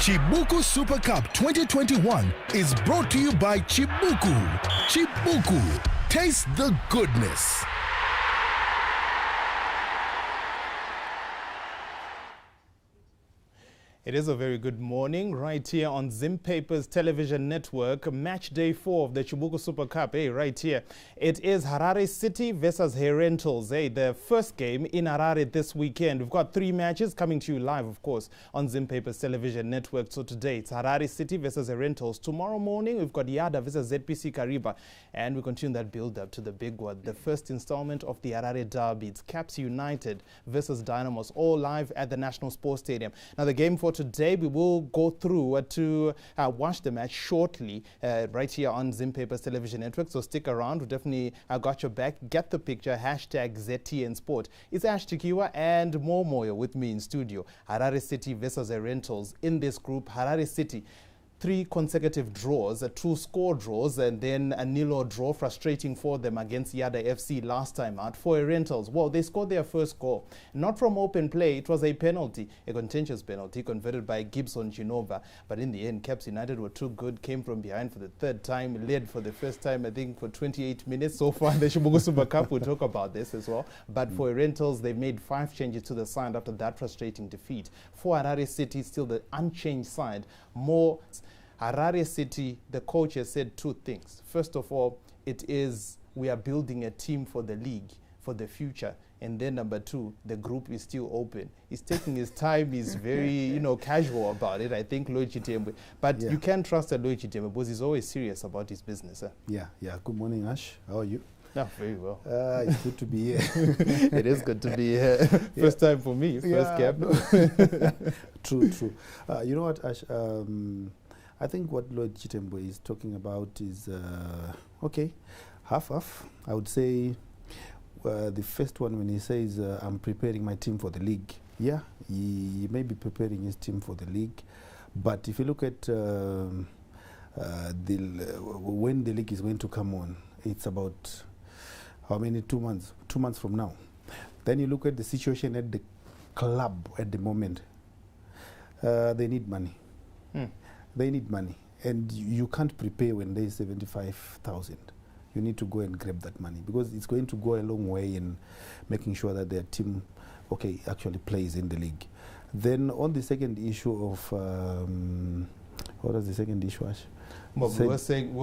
CHIBUKU Super Cup 2021 is brought to you by CHIBUKU. CHIBUKU, taste the goodness. It is a very good morning right here on Zim Papers Television Network. Match day 4 of the CHIBUKU Super Cup, right here. It is Harare City versus HERENTALS, the first game in Harare this weekend. We've got 3 matches coming to you live, of course, on Zim Papers Television Network. So today it's Harare City versus HERENTALS. Tomorrow morning we've got Yada versus ZPC Kariba, and we continue that build-up to the big one, the first installment of the Harare Derby. It's Caps United versus Dynamos, all live at the National Sports Stadium. Now the game for today, we will go through to watch the match shortly right here on Zim Papers Television Network. So stick around. We definitely got your back. Get the picture. Hashtag ZTN Sport. It's Ash Tikiwa and Momoyo with me in studio. Harare City versus HERENTALS in this group. Harare City, 3 consecutive draws, 2 score draws, and then a 0 draw, frustrating for them against Yada FC last time out. For HERENTALS, well, they scored their first goal, not from open play. It was a penalty, a contentious penalty converted by Gibson Genova. But in the end, Caps United were too good, came from behind for the 3rd time, led for the first time, I think, for 28 minutes so far in the CHIBUKU Super Cup. We'll talk about this as well. But for HERENTALS, they made 5 changes to the side after that frustrating defeat. For Harare City, still the unchanged side. More Harare City, the coach has said 2 things. First of all, it is we are building a team for the league, for the future. And then number 2, the group is still open. He's taking his time. He's very, casual about it. I think Lloyd Chitembe. But you can trust Lloyd Chitembe because he's always serious about his business. Yeah. Good morning, Ash. How are you? No, very well. It's good to be here. It is good to be here. First time for me, first cap. True. You know what, Ash? I think what Lloyd Chitembe is talking about is, half. I would say the first one when he says, I'm preparing my team for the league. Yeah, he may be preparing his team for the league. But if you look at when the league is going to come on, it's about how many? 2 months? 2 months from now. Then you look at the situation at the club at the moment. They need money. They need money, and you can't prepare when there's 75,000. You need to go and grab that money because it's going to go a long way in making sure that their team, actually plays in the league. Then on the second issue of what was the second issue, Ash? Well, we're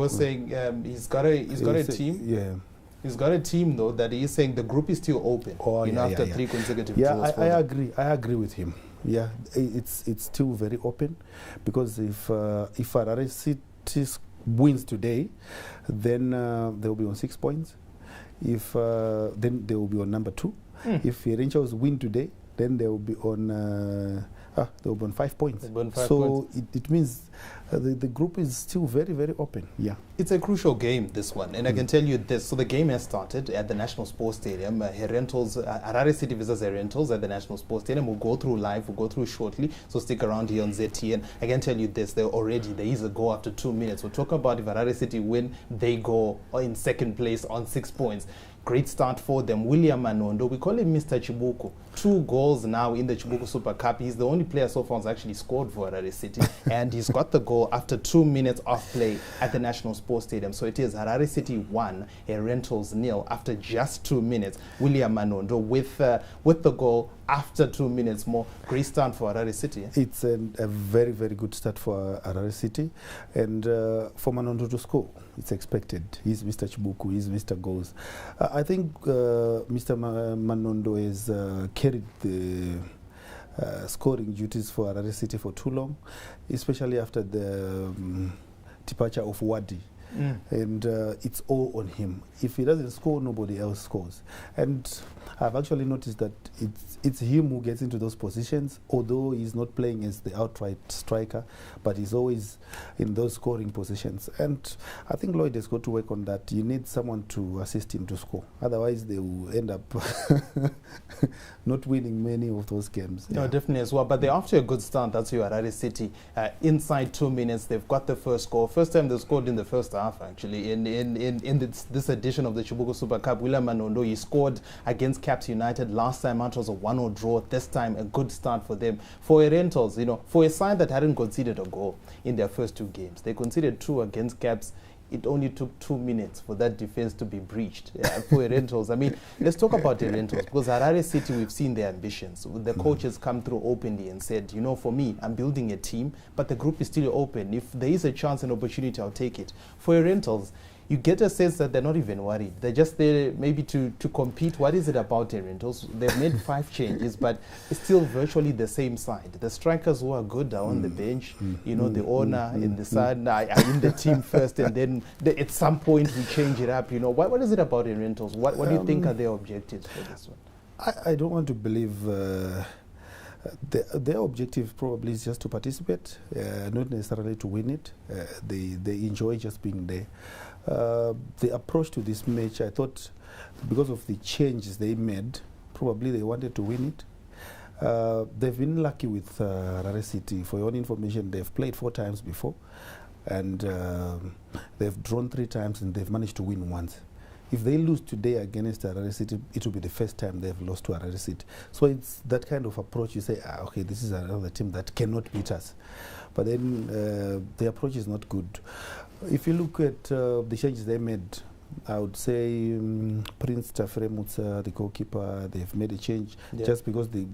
saying he's got a team. Yeah. He's got a team though that he's saying the group is still open. After 3 consecutive draws. I agree with him. Yeah, it's still very open because if Harare City wins today, then they will be on 6 points. If then they will be on number 2. If HERENTALS win today, then they will be on 5 points. So it means the group is still very, very open. Yeah, it's a crucial game, this one, and I can tell you this. So the game has started at the National Sports Stadium. HERENTALS, Harare City versus HERENTALS at the National Sports Stadium. We'll go through live. We'll go through shortly. So stick around here on ZTN. I can tell you this. There is a goal after 2 minutes. We'll talk about if Harare City win, they go in 2nd place on 6 points. Great start for them. William Manondo, we call him Mr. CHIBUKU. 2 goals now in the CHIBUKU Super Cup. He's the only player so far who's actually scored for Harare City. And he's got the goal after 2 minutes of play at the National Sports Stadium. So it is Harare City 1, HERENTALS 0 after just 2 minutes. William Manondo with the goal after 2 minutes more. Great start for Harare City. It's a very, very good start for Harare City. And for Manondo to score, it's expected. He's Mr. CHIBUKU, he's Mr. Goals. I think Mr. Manondo has carried the scoring duties for Harare City for too long, especially after the departure of Wadi. And it's all on him. If he doesn't score, nobody else scores. And I've actually noticed that it's him who gets into those positions, although he's not playing as the outright striker, but he's always in those scoring positions. And I think Lloyd has got to work on that. You need someone to assist him to score. Otherwise, they will end up not winning many of those games. No, definitely as well. But they're after a good start. That's your Harare City. Inside 2 minutes, they've got the first goal. First time they scored in the first half. half, actually, in this edition of the Chibuku Super Cup. William Manondo, he scored against Caps United. Last time out was a 1-0 draw. This time, a good start for them. For Herentals, you know, for a side that hadn't conceded a goal in their first 2 games, they conceded 2 against Caps. It only took 2 minutes for that defense to be breached. For Herentals, I mean, let's talk about Herentals, because Harare City, we've seen their ambitions. The coaches come through openly and said, you know, for me, I'm building a team, but the group is still open. If there is a chance and opportunity, I'll take it. For Herentals, you get a sense that they're not even worried. They're just there maybe to compete. What is it about Herentals? They've made 5 changes, but it's still virtually the same side. The strikers who are good are on the bench. You know, the owner in the side are in the team first, and then at some point we change it up. You know, what is it about Herentals? What do you think are their objectives for this one? I don't want to believe their objective probably is just to participate, not necessarily to win it. They enjoy just being there. The approach to this match, I thought, because of the changes they made, probably they wanted to win it. They've been lucky with Harare City. For your own information, they've played 4 times before, and they've drawn 3 times, and they've managed to win once. If they lose today against Harare City, it will be the first time they've lost to Harare City. So it's that kind of approach. You say, okay, this is another team that cannot beat us. But then the approach is not good. If you look at the changes they made, I would say Prince Tafire Mutsa, the goalkeeper, they've made a change just because they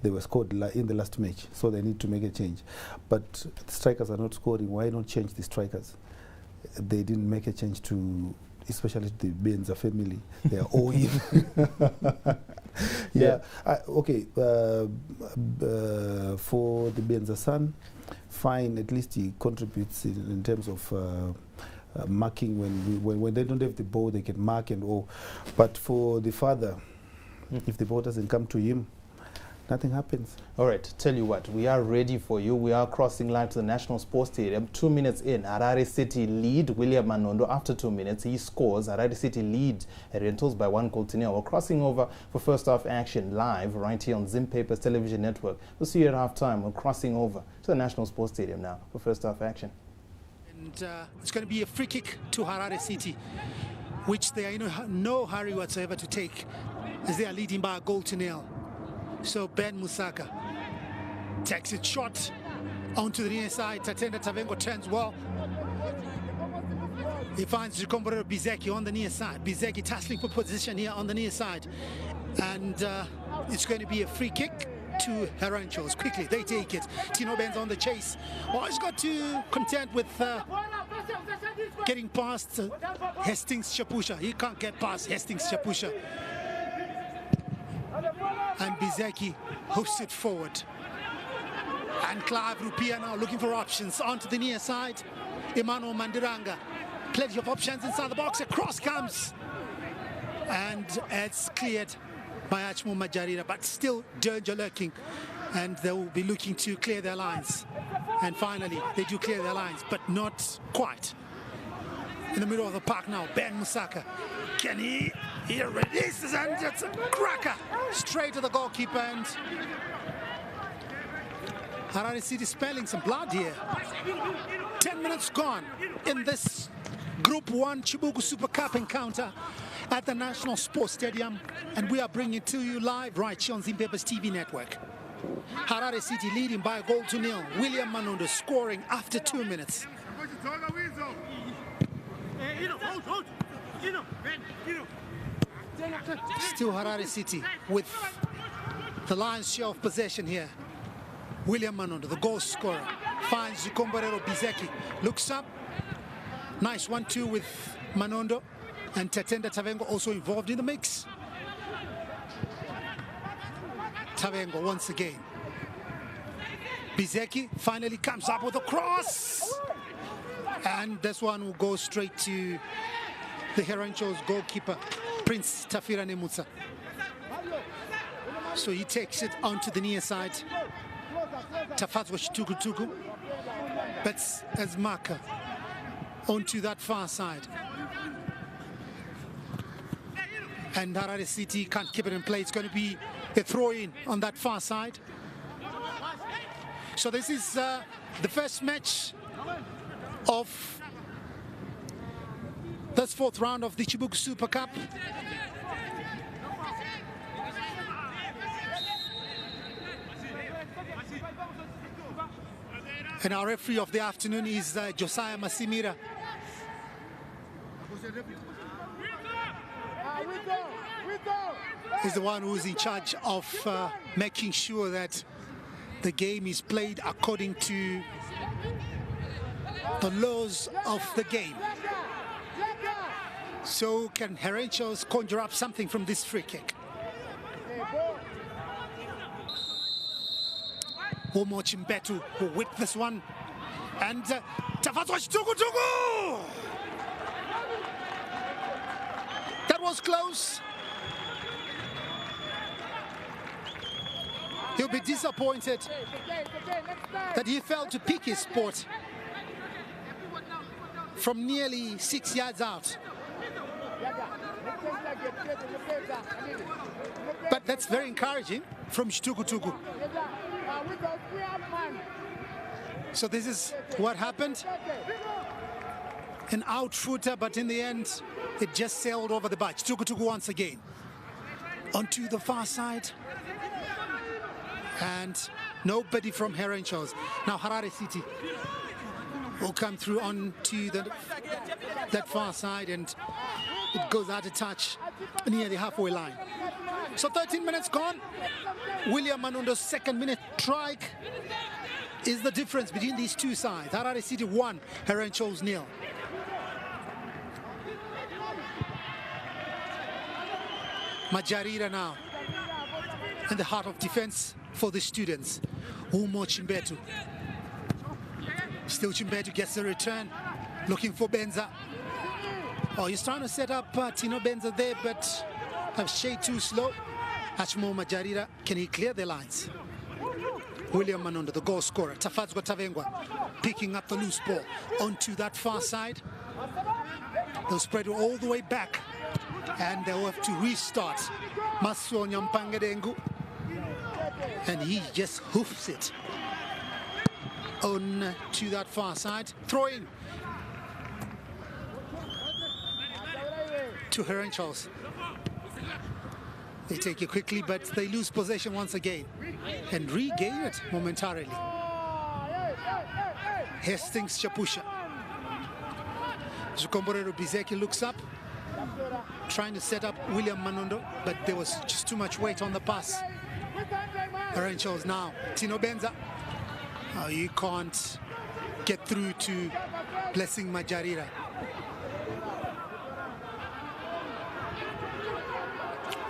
were scored in the last match, so they need to make a change. But the strikers are not scoring. Why not change the strikers? They didn't make a change to, especially the Benza family. They are all in. Okay, for the Benza son, fine, at least he contributes in terms of marking. When they don't have the ball, they can mark and all. But for the father, if the ball doesn't come to him, nothing happens. All right, tell you what, we are ready for you. We are crossing live to the National Sports Stadium. 2 minutes in, Harare City lead William Manondo. After 2 minutes, he scores. Harare City lead Herentals by 1-0. We're crossing over for first half action live right here on Zim Papers Television Network. We'll see you at halftime. We're crossing over to the National Sports Stadium now for first half action. And it's going to be a free kick to Harare City, which they are in no hurry whatsoever to take, as they are leading by a 1-0. So Ben Musaka takes it short onto the near side. Tatenda Tavengo turns well. He finds Rikomborero Bizeki on the near side. Bizeki tussling for position here on the near side. And it's going to be a free kick to Herentals. Quickly, they take it. Tino Ben's on the chase. Oh, he's got to contend with getting past Hastings Chapusha. He can't get past Hastings Chapusha. And Bizeki hoofs it forward. And Clive Rupia now looking for options onto the near side. Emmanuel Mandiranga, plenty of options inside the box. Across comes, and it's cleared by Achmo Majarira, but still danger lurking, and they will be looking to clear their lines. And finally, they do clear their lines, but not quite. In the middle of the park now, Ben Musaka. Can he? He releases, and it's a cracker straight to the goalkeeper. And Harare City spelling some blood here. 10 minutes gone in this Group 1 Chibuku Super Cup encounter at the National Sports Stadium, and we are bringing it to you live right here on Zim Papers TV network. Harare City leading by a 1-0. William Manondo scoring after 2 minutes. Still Harare City with the lion's share of possession here. William Manondo, the goal scorer, finds Rikomborero Bizeki, looks up. Nice 1-2 with Manondo, and Tatenda Tavengo also involved in the mix. Tavengo once again. Bizeki finally comes up with a cross, and this one will go straight to the Herentals goalkeeper, Prince Tafira Nemutsa. So he takes it onto the near side. Tafatwa Tuku bets as marker onto that far side. And Harare City can't keep it in play. It's going to be a throw-in on that far side. So this is the first match of this fourth round of the CHIBUKU Super Cup. And our referee of the afternoon is Josiah Masimira. He's the one who's in charge of making sure that the game is played according to the laws of the game. So can Herentals conjure up something from this free kick? Omo Chimbetu who with this one, and Tafatwa Chitukutuku! That was close. He'll be disappointed that he failed to pick his spot from nearly 6 yards out. But that's very encouraging from Chitukutuku. So this is what happened. An out footer, but in the end, it just sailed over the bar. Chitukutuku once again. Onto the far side. And nobody from Herentals. Now Harare City will come through onto that far side, and it goes out of touch near the halfway line. So 13 minutes gone. William Manondo's second minute strike is the difference between these two sides. Harare City 1, Herentals 0. Majarira now in the heart of defense for the students. Umo Chimbetu. Still Chimbetu gets the return, looking for Benza. Oh, he's trying to set up Tino Benza there, but a shade too slow. Achmo Majarira, can he clear the lines? William Manondo, the goal scorer. Tafadzwa Tavengwa picking up the loose ball onto that far side. They'll spread it all the way back, and they'll have to restart. Masonya Mpangedengu, and he just hoofs it on to that far side. Throwing to Herentals. They take it quickly, but they lose possession once again and regain it momentarily. Hastings Chapusha. Zukomborero Bizeki looks up, trying to set up William Manondo, but there was just too much weight on the pass. Herentals now. Tino Benza. Oh, you can't get through to Blessing Majarira.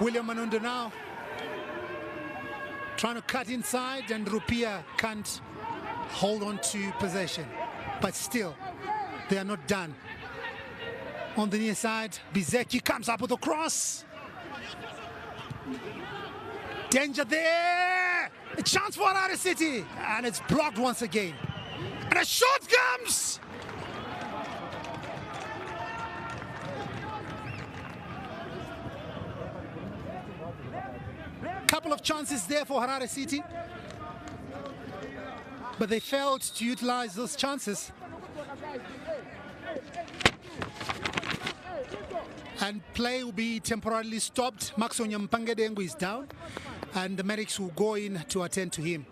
William Manondo now trying to cut inside, and Rupia can't hold on to possession. But still, they are not done. On the near side, Bizeki comes up with a cross. Danger there! A chance for Harare City, and it's blocked once again. And a shot comes! Couple of chances there for Harare City, but they failed to utilize those chances. And play will be temporarily stopped. Maxonya Mpangedengu is down, and the medics will go in to attend to him.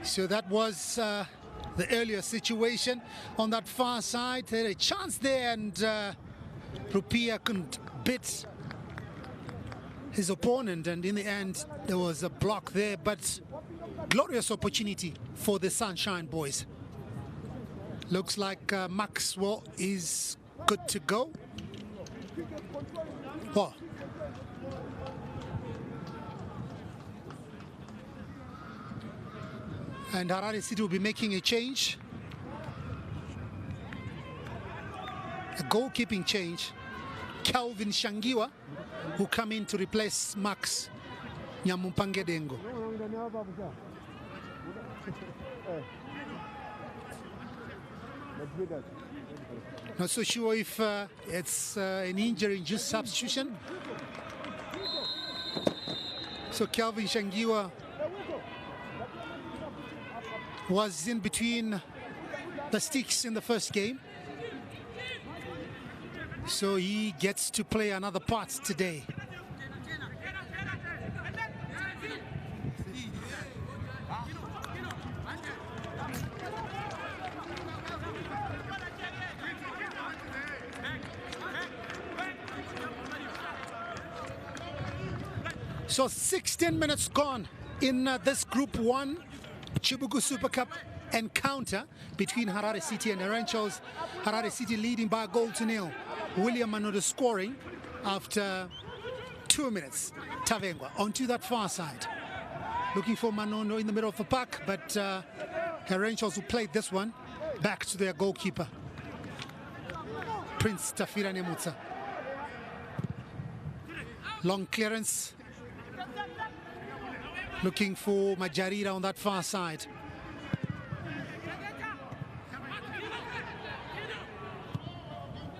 So that was the earlier situation on that far side. They had a chance there, and Rupia couldn't beat his opponent, and in the end there was a block there, but glorious opportunity for the Sunshine Boys. Looks like Maxwell is good to go. Well, and Harare City will be making a change. A goalkeeping change. Calvin Shangiwa will come in to replace Max Nyamumpangedengo. Not so sure if it's an injury-induced substitution. So Calvin Shangiwa was in between the sticks in the first game. So he gets to play another part today. So 16 minutes gone in this Group 1 Chibuku Super Cup encounter between Harare City and HERENTALS. Harare City leading by a goal to nil. William Manondo scoring after 2 minutes. Tavengwa onto that far side. Looking for Manondo in the middle of the pack, but HERENTALS who played this one back to their goalkeeper, Prince Tafira Nemutsa. Long clearance. Looking for Majarira on that far side.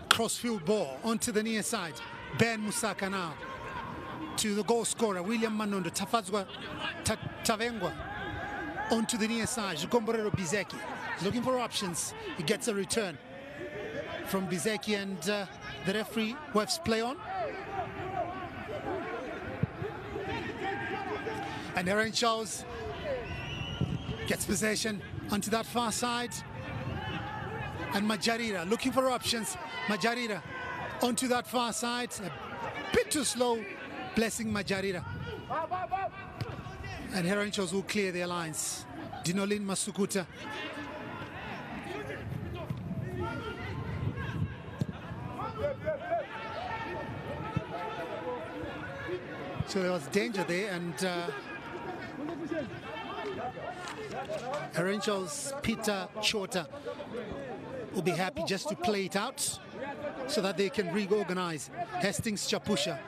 Crossfield ball onto the near side. Ben Musaka now to the goal scorer, William Manondo. Tavengwa onto the near side. Jigomborero Bizeki looking for options. He gets a return from Bizeki, and the referee wafts play on. And HERENTALS gets possession onto that far side. And Majarira looking for options. Majarira onto that far side. A bit too slow, blessing Majarira. And HERENTALS will clear their lines. Dinolin Masukuta. So there was danger there, and HERENTALS Peter Chota will be happy just to play it out so that they can reorganize. Hastings Chapusha,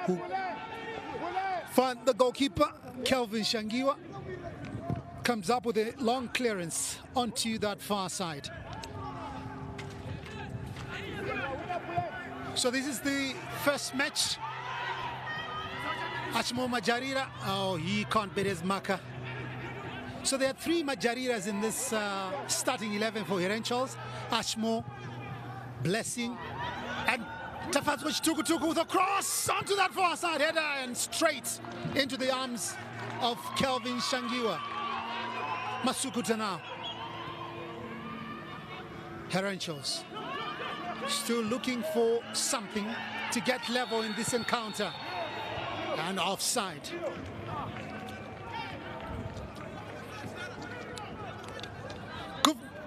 who found the goalkeeper, Kelvin Shangiwa, comes up with a long clearance onto that far side. So this is the first match. Ashmo Majarira, oh, he can't beat his marker. So there are 3 Majariras in this starting 11 for HERENTALS. Ashmo, Blessing, and Tafatswich Tukutuku with a cross onto that far side header and straight into the arms of Kelvin Shangiwa. Masukuta now. HERENTALS still looking for something to get level in this encounter. And offside.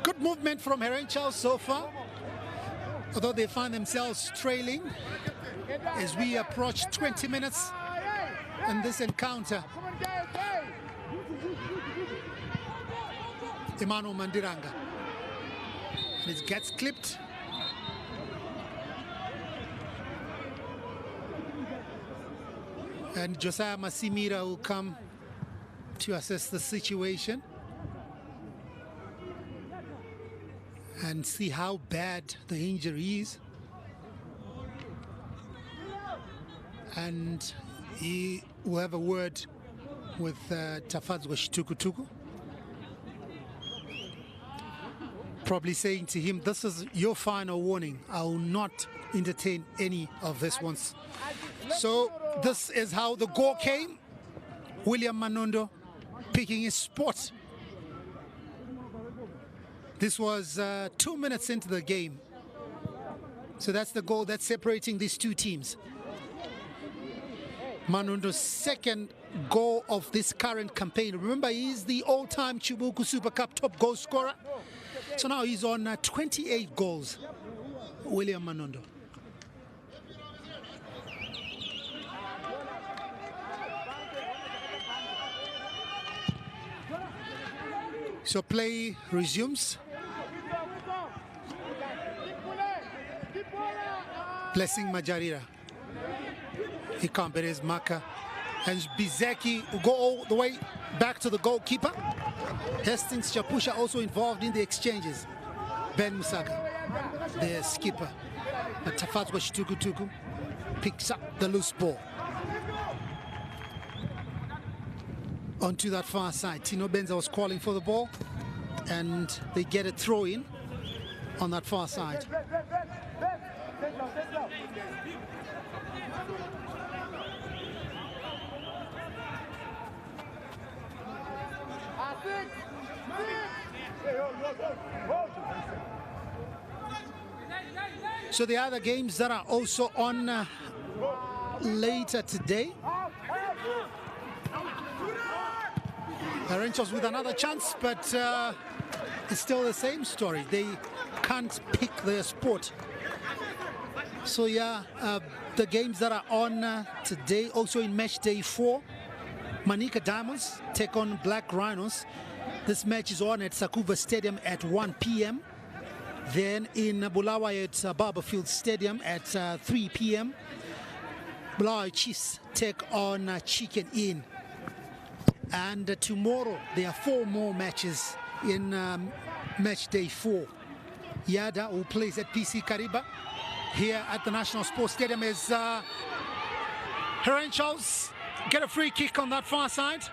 Good movement from HERENTALS so far, although they find themselves trailing as we approach 20 minutes in this encounter. Emmanuel Mandiranga. And it gets clipped. And Josiah Masimira will come to assess the situation and see how bad the injury is. And he will have a word with Tafadzwa Tukutuku, probably saying to him, this is your final warning. I will not entertain any of this once. So this is how the goal came. William Manondo picking his spot. This was 2 minutes into the game. So that's the goal that's separating these two teams. Manondo's second goal of this current campaign. Remember, he's the all-time Chibuku Super Cup top goal scorer. So now he's on 28 goals. William Manondo. So play resumes. Blessing Majarira. He can't beat his marker. And Bizeki will go all the way back to the goalkeeper. Hastings Chapusha also involved in the exchanges. Ben Musaka, the skipper. But Tafatswa Tukutuku picks up the loose ball. Onto that far side. Tino Benza was calling for the ball. and they get a throw in on that far side. So the other games that are also on later today. Herentals with another chance, but it's still the same story. They can't pick their sport. So yeah, the games that are on today, also in match day 4, Manica Diamonds take on Black Rhinos. This match is on at Sakuva Stadium at 1 p.m. Then in Bulawayo at Barberfield Stadium at 3 p.m. Bulawayo Chiefs take on Chicken Inn. And tomorrow there are 4 more matches in match day 4. Yada, who plays at PC Kariba here at the National Sports Stadium, is Herentals get a free kick on that far side.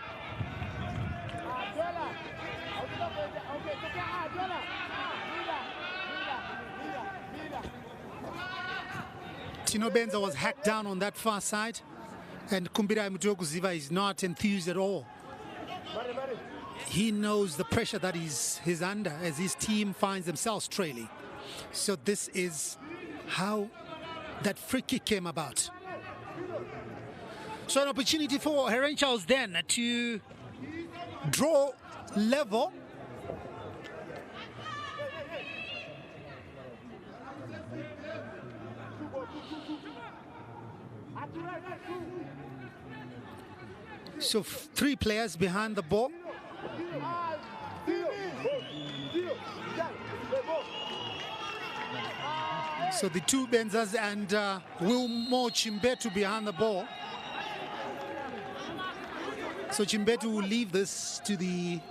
Tino Benza was hacked down on that far side, and Kumbira Mutokuziva is not enthused at all. He knows the pressure that he's under as his team finds themselves trailing. So this is how that free kick came about. So an opportunity for Herentals then to draw level. So 3 players behind the ball. So the 2 Benzas and Wilmo Chimbetu behind the ball. So Chimbetu will leave this to the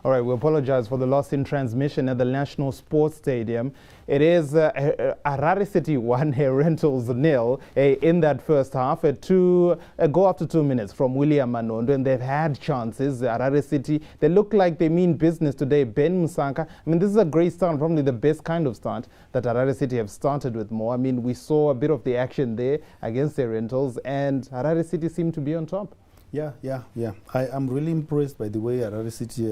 All right, we apologize for the loss in transmission at the National Sports Stadium. It is Harare City 1, Herentals 0 in that first half. A goal after 2 minutes from William Manondo, and they've had chances. Harare City, they look like they mean business today. Ben Musanka, I mean, this is a great start, probably the best kind of start that Harare City have started with more. I mean, we saw a bit of the action there against the Herentals, and Harare City seemed to be on top. Yeah. I'm really impressed by the way Harare City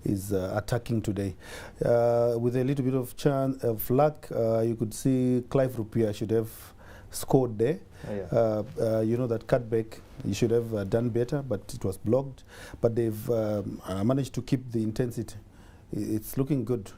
is attacking today. With a little bit of chance of luck, you could see Clive Rupia should have scored there. You know, that cutback, he should have done better, but it was blocked. But they've managed to keep the intensity. It's looking good.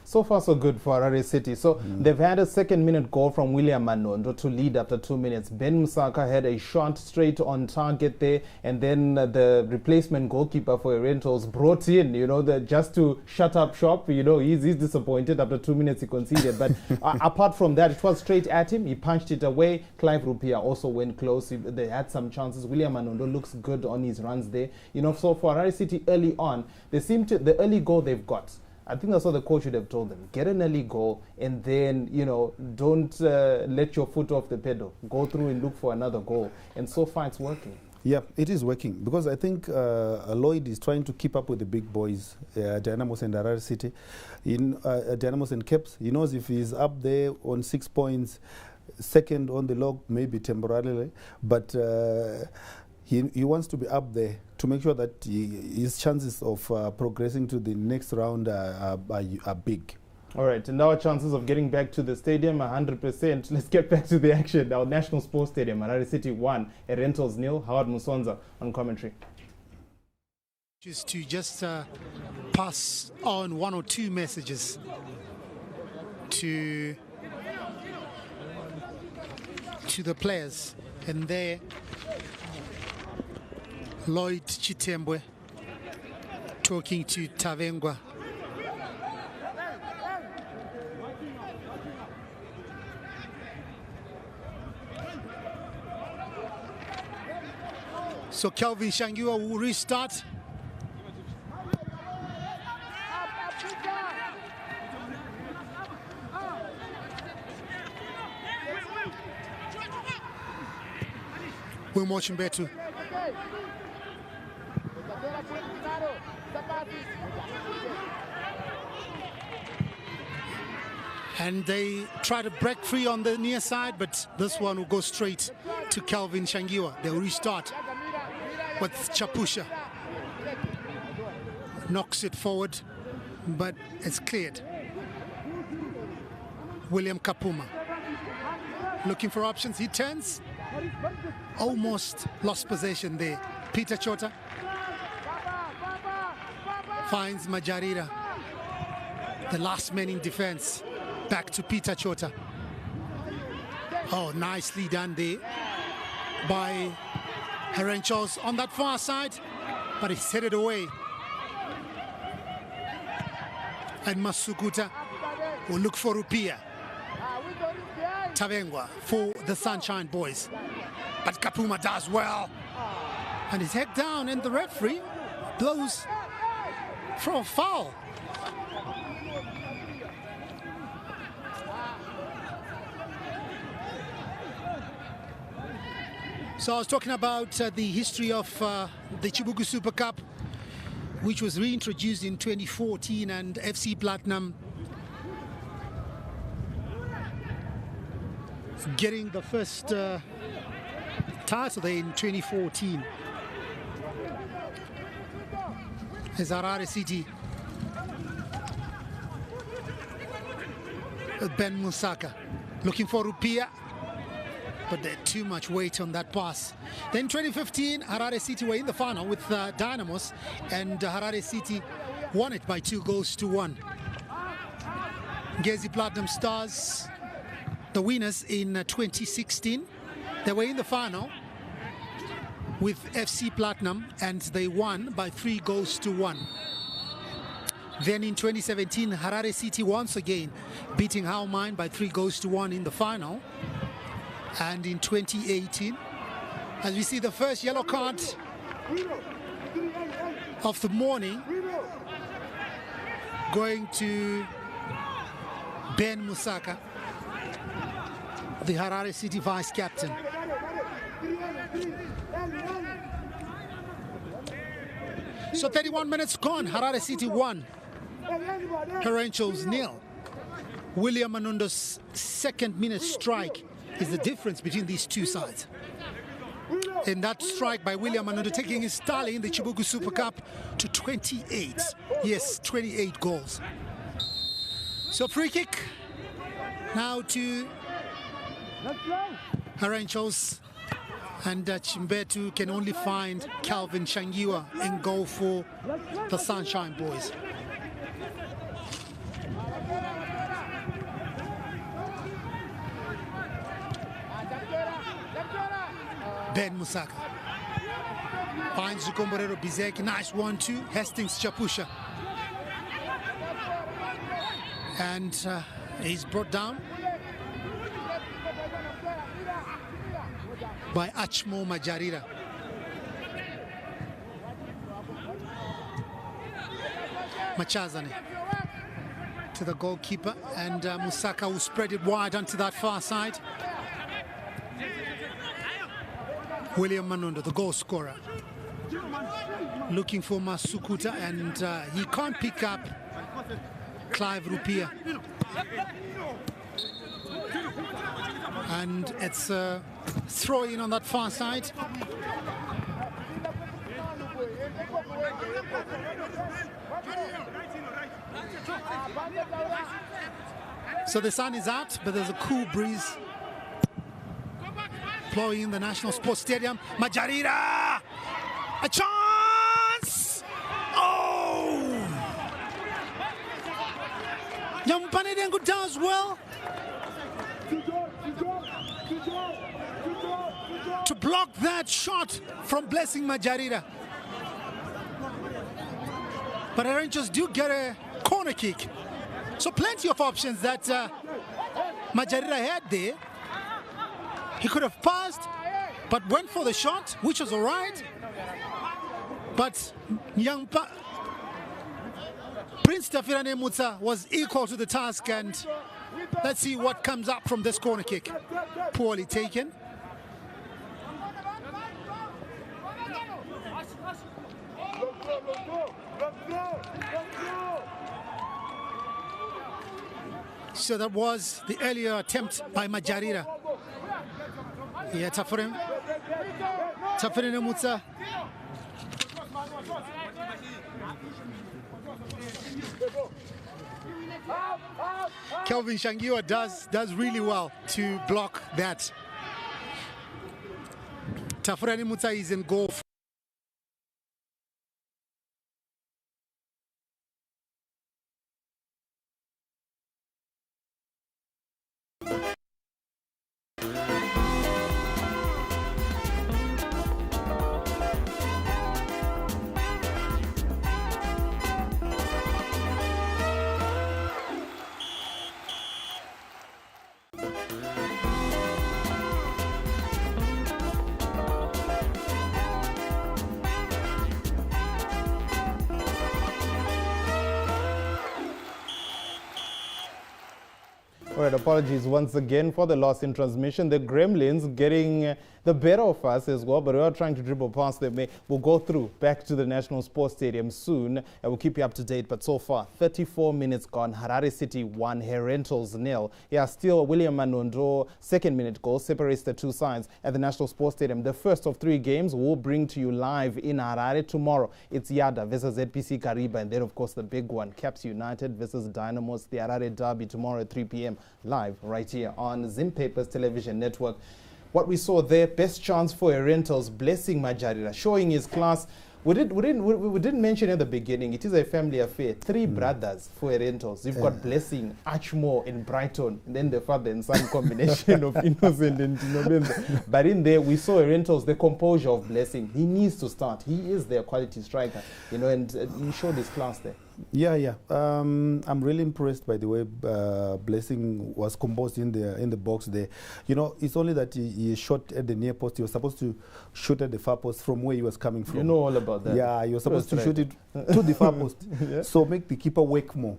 So far, so good for Harare City. So they've had a second-minute goal from William Manondo to lead after 2 minutes. Ben Musaka had a shot straight on target there, and then the replacement goalkeeper for Herentals brought in, you know, just to shut up shop. You know, he's disappointed after 2 minutes he conceded. But apart from that, it was straight at him. He punched it away. Clive Rupia also went close. They had some chances. William Manondo looks good on his runs there. You know, so for Harare City early on, they seem to, the early goal they've got, I think that's what the coach would have told them. Get an early goal and then, you know, don't let your foot off the pedal. Go through and look for another goal. And so far it's working. Yeah, it is working because I think Lloyd is trying to keep up with the big boys, Dynamos and Harare City. In Dynamos and Caps, he knows if he's up there on 6 points, second on the log, maybe temporarily, but he wants to be up there to make sure that his chances of progressing to the next round are big. All right, and our chances of getting back to the stadium are 100%. Let's get back to the action. Our National Sports Stadium, Harare City 1, Herentals 0. Howard Musonza on commentary. Just pass on one or two messages to the players, and there Lloyd Chitembwe talking to Tavengwa. So Kelvin Shangiwa will restart. We're watching Betu. And they try to break free on the near side, but this one will go straight to Kelvin Shangiwa. They'll restart with Chapusha. Knocks it forward, but it's cleared. William Kapuma looking for options. He turns. Almost lost possession there. Peter Chota finds Majarira. The last man in defense. Back to Peter Chota. Oh, nicely done there by Herentals on that far side, but he set it away. And Masukuta will look for Rupia. Tavengwa for the Sunshine Boys. But Kapuma does well. And he's head down, and the referee blows for a foul. So I was talking about the history of the Chibuku Super Cup, which was reintroduced in 2014, and FC Platinum getting the first title there in 2014. As Harare City, Ben Musaka looking for Rupia, but there's too much weight on that pass. Then 2015, Harare City were in the final with Dynamos, and Harare City won it by 2-1. Ngezi Platinum Stars, the winners in 2016. They were in the final with FC Platinum, and they won by 3-1. Then in 2017, Harare City once again beating Haumine by 3-1 in the final. And in 2018, as we see the first yellow card of the morning going to Ben Musaka, the Harare City vice captain. So 31 minutes gone, Harare City 1, Herentals 0. William Manundo's second minute strike is the difference between these two sides. in that strike by William Manondo, taking his tally in the Chibuku Super Cup to 28. Yes, 28 goals. So free kick now to HERENTALS, and Chimbetu can only find Calvin Shangiwa in goal for the Sunshine Boys. Ben Musaka finds Zukomborero Bizeki, nice 1-2, Hastings Chapusha. And he's brought down by Achmo Majarira. Machazane to the goalkeeper, and Musaka will spread it wide onto that far side. William Manondo, the goal scorer, looking for Masukuta, and he can't pick up Clive Rupia. And it's a throw in on that far side. So the sun is out, but there's a cool breeze blowing in the National Sports Stadium. Majarira! A chance! Oh! Nyampanengo does well to block that shot from Blessing Majarira. But HERENTALS do get a corner kick. So plenty of options that Majarira had there. He could have passed, but went for the shot, which was all right. But Prince Tafirane Mutsa was equal to the task, and let's see what comes up from this corner kick. Poorly taken. So that was the earlier attempt by Majarira. Yeah, Tafirane Mutsa. Kelvin Shangiwa does really well to block that. Tafirane Mutsa is in goal. All right, apologies once again for the loss in transmission. The Gremlins getting the better of us as well, but we are trying to dribble past them. We'll go through back to the National Sports Stadium soon, and we'll keep you up to date. But so far, 34 minutes gone. Harare City 1, HERENTALS 0. Yeah, still William Manondo, second minute goal, separates the two sides at the National Sports Stadium. The first of 3 games we'll bring to you live in Harare tomorrow. It's Yada versus ZPC Kariba, and then, of course, the big one, Caps United versus Dynamos, the Harare Derby tomorrow at 3 p.m. live right here on Zimpapers Television Network. What we saw there, best chance for HERENTALS, Blessing Majarira, showing his class. We didn't mention at the beginning, it is a family affair. 3 brothers for HERENTALS. You've got Blessing, Achmo in Brighton, and then the father and son combination of Innocent and Tinobembe. But in there, we saw HERENTALS, the composure of Blessing. He needs to start. He is their quality striker, you know, and he showed his class there. Yeah. I'm really impressed by the way Blessing was composed in the box there. You know, it's only that he shot at the near post. He was supposed to shoot at the far post from where he was coming from. You know all about that. Yeah, he was supposed to shoot it to the far post. Yeah. So make the keeper work more.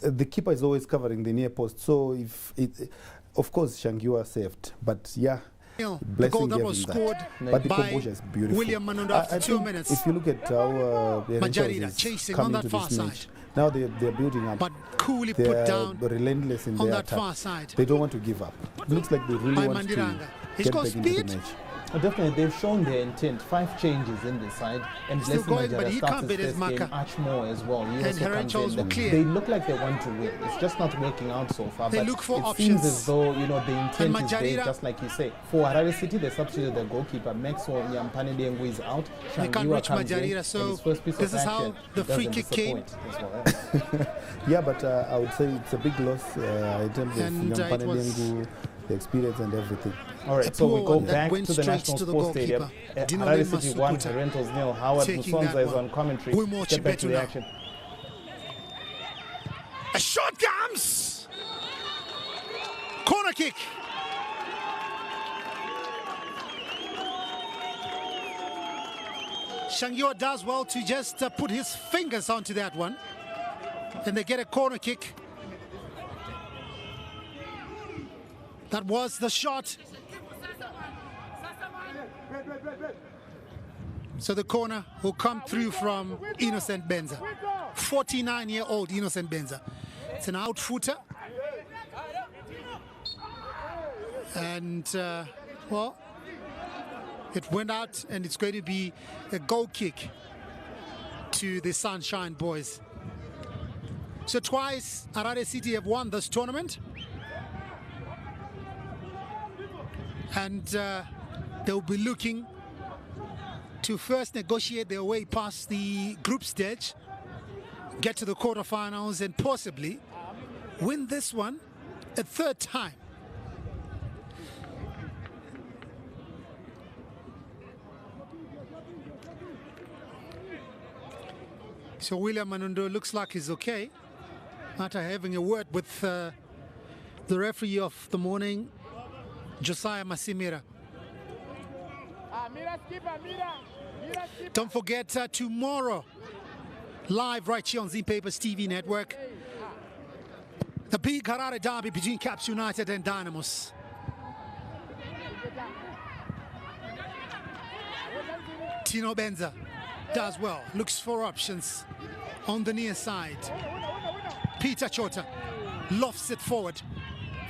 The keeper is always covering the near post. So if it, of course, Shangiwa saved, but yeah. The goal that was scored but the by composure is beautiful. William Manondo after 2 minutes. If you look at how Majarira chasing on that far side. Now they're building up. But coolly put down relentless in on their that attack. far side. They don't want to give up. It looks like they really want to He's get got back into speed. the match. Definitely, they've shown their intent. 5 changes in this side, and Still Blessing going, but Majara he starts can't beat his his first game. marker. Arch more as well. He And also comes Herentals in. will clear. They look like they want to win. It's just not working out so far. They but look for it options. seems as though the intent is there, Majarira- just like you say. For Harare City, they substituted the goalkeeper. Maxwell Nyampane Dengu is out. They can't Shangiwa reach comes in, Majarira, and so his first piece this of is how action the free doesn't kick came. disappoint as well, Yeah, but I would say it's a big loss in terms of And, it Nyampane was- Dengu, the experience and everything. All right, so we poor go one that back went to the straight National to the Sports Stadium. goalkeeper. Dino Harare Lema City 1, Sukuta Herentals 0. Howard taking Musonza that is one. on commentary. Wimo Get back to the Chibetu now. action. A shot comes. Corner kick. Shangiwa does well to just put his fingers onto that one. And they get a corner kick. That was the shot. So the corner will come through from Innocent Benza. 49-year-old Innocent Benza. It's an out footer. And, well, it went out, and it's going to be a goal kick to the Sunshine Boys. So twice Harare City have won this tournament. And they'll be looking to first negotiate their way past the group stage, get to the quarterfinals, and possibly win this one a third time. So William Manondo looks like he's okay after having a word with the referee of the morning, Josiah Masimira. Don't forget tomorrow, live right here on Z-Papers TV network, the big Harare derby between Caps United and Dynamos. Tino Benza does well, looks for options on the near side. Peter Chota lofts it forward,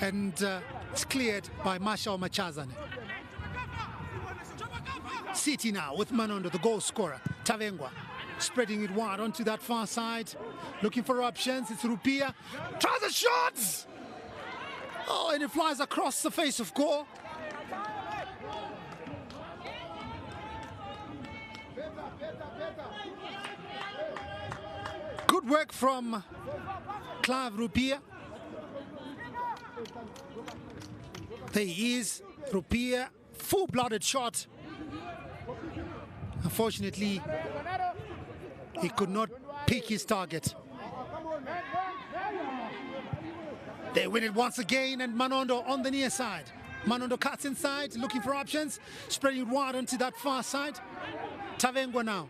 and it's cleared by Marshall Machazane. City now with Manondo, the goal scorer. Tavengwa spreading it wide onto that far side, looking for options. It's Rupia, tries a shot! Oh, and it flies across the face of goal. Good work from Clive Rupia. There he is, Rupia, full-blooded shot. Unfortunately, he could not pick his target. They win it once again, and Manondo on the near side. Manondo cuts inside, looking for options, spreading it wide onto that far side. Tavengwa now.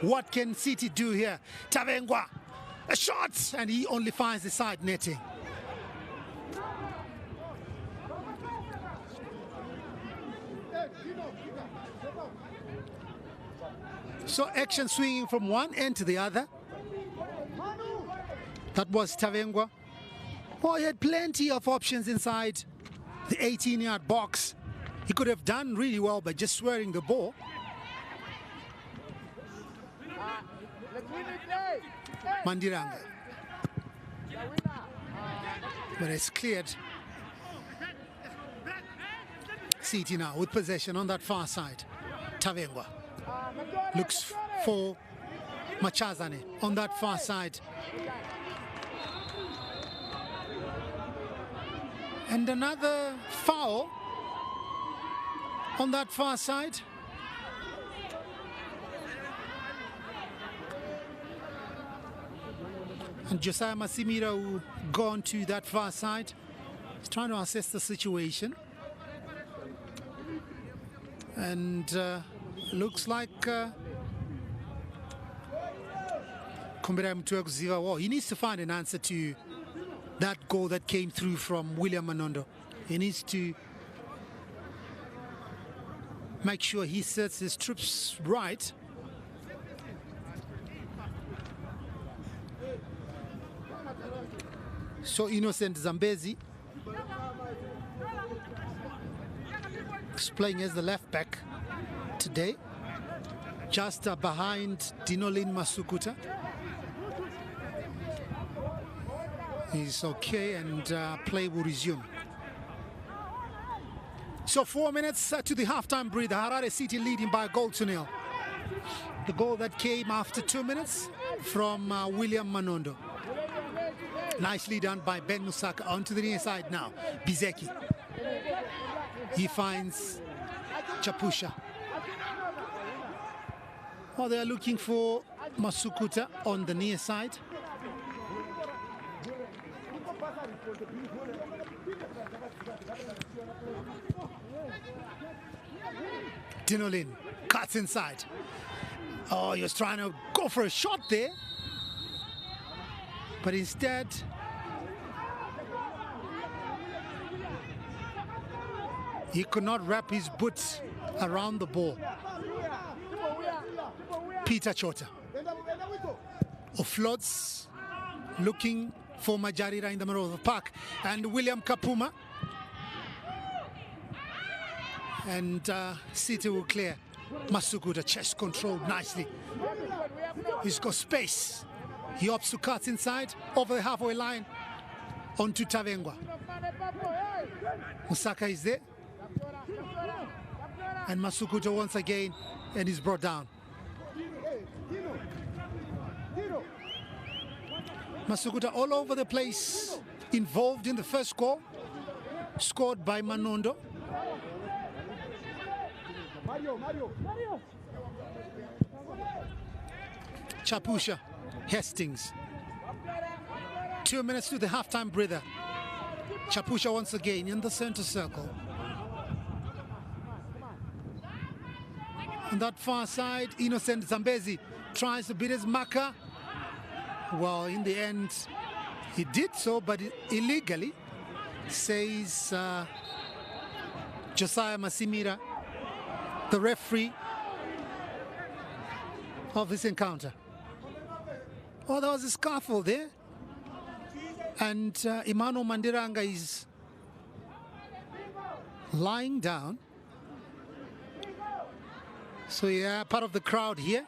What can City do here? Tavengwa, a shot, and he only finds the side netting. So action swinging from one end to the other. That was Tavengwa. Oh, he had plenty of options inside the 18-yard box. He could have done really well by just swearing the ball. Mandiranga. But it's cleared. City now with possession on that far side. Tavengwa looks for Machazane on that far side. And another foul on that far side. And Josiah Masimira will go on to that far side. He's trying to assess the situation. And looks like Kumbira Mtuwa Kuziva, well, he needs to find an answer to that goal that came through from William Manondo. He needs to make sure he sets his troops right. So Innocent Zambezi He's playing as the left back today, just behind Dinolin Masukuta. He's okay, and play will resume. So 4 minutes to the halftime breather. Harare City leading by a goal to nil. The goal that came after 2 minutes from William Manondo. Nicely done by Ben Musaka. Onto the near side now. Bizeki. He finds Chapusha. Oh, they are looking for Masukuta on the near side. Dinolin cuts inside. Oh, he was trying to go for a shot there, but instead he could not wrap his boots around the ball. Peter Chota offloads, looking for Majarira in the middle of the park, and William Kapuma. And City will clear. Masukuta chest controlled nicely. He's got space. He opts to cut inside over the halfway line onto Tavengwa. Musaka is there. And Masukuta once again, and he's brought down. Masukuta all over the place, involved in the first goal, scored by Manondo. Chapusha, Hastings. 2 minutes to the halftime breather. Chapusha once again in the center circle. On that far side, Innocent Zambezi tries to beat his marker. Well, in the end, he did so, but illegally, says Josiah Masimira, the referee of this encounter. Oh, there was a scuffle there. And Emmanuel Mandiranga is lying down. So yeah, part of the crowd here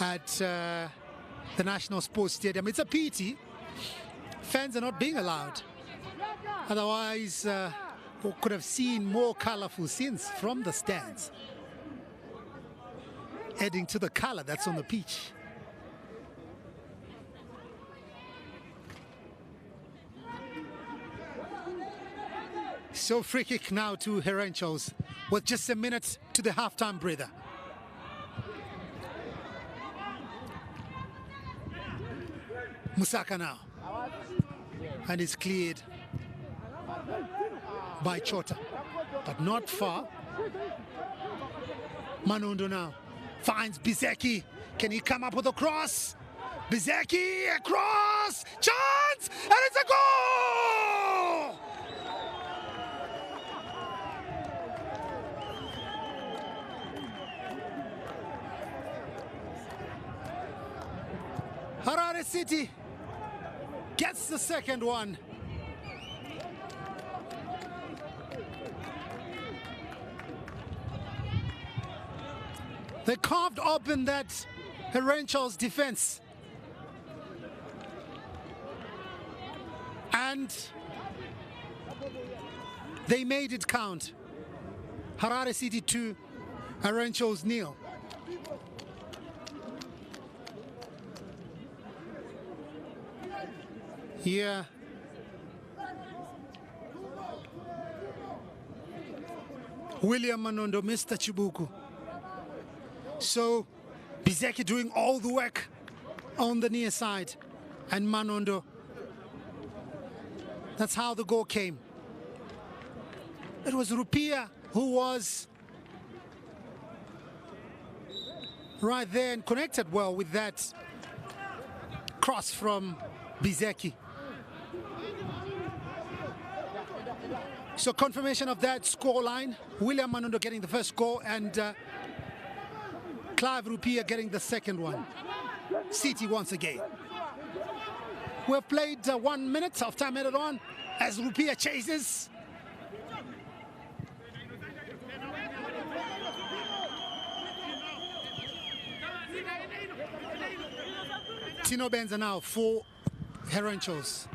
at the National Sports Stadium. It's a pity. Fans are not being allowed. Otherwise, we could have seen more colorful scenes from the stands, adding to the color that's on the pitch. So free kick now to Herentals with just a minute to the halftime breather. Musaka now, and it's cleared by Chota, but not far. Manondo now finds Bizeki. Can he come up with a cross? Bizeki, a cross, chance, and it's a goal! Harare City gets the second one. They carved open that Herentals defense. And they made it count. Harare City 2, Herentals 0. Here, William Manondo, Mr. Chibuku. So Bizeki doing all the work on the near side, and Manondo. That's how the goal came. It was Rupia who was right there and connected well with that cross from Bizeki. So confirmation of that scoreline. William Manondo getting the first goal, and Clive Rupia getting the second one. City once again. We've played 1 minute of time added on as Rupia chases. Tino Benza now for Herentals.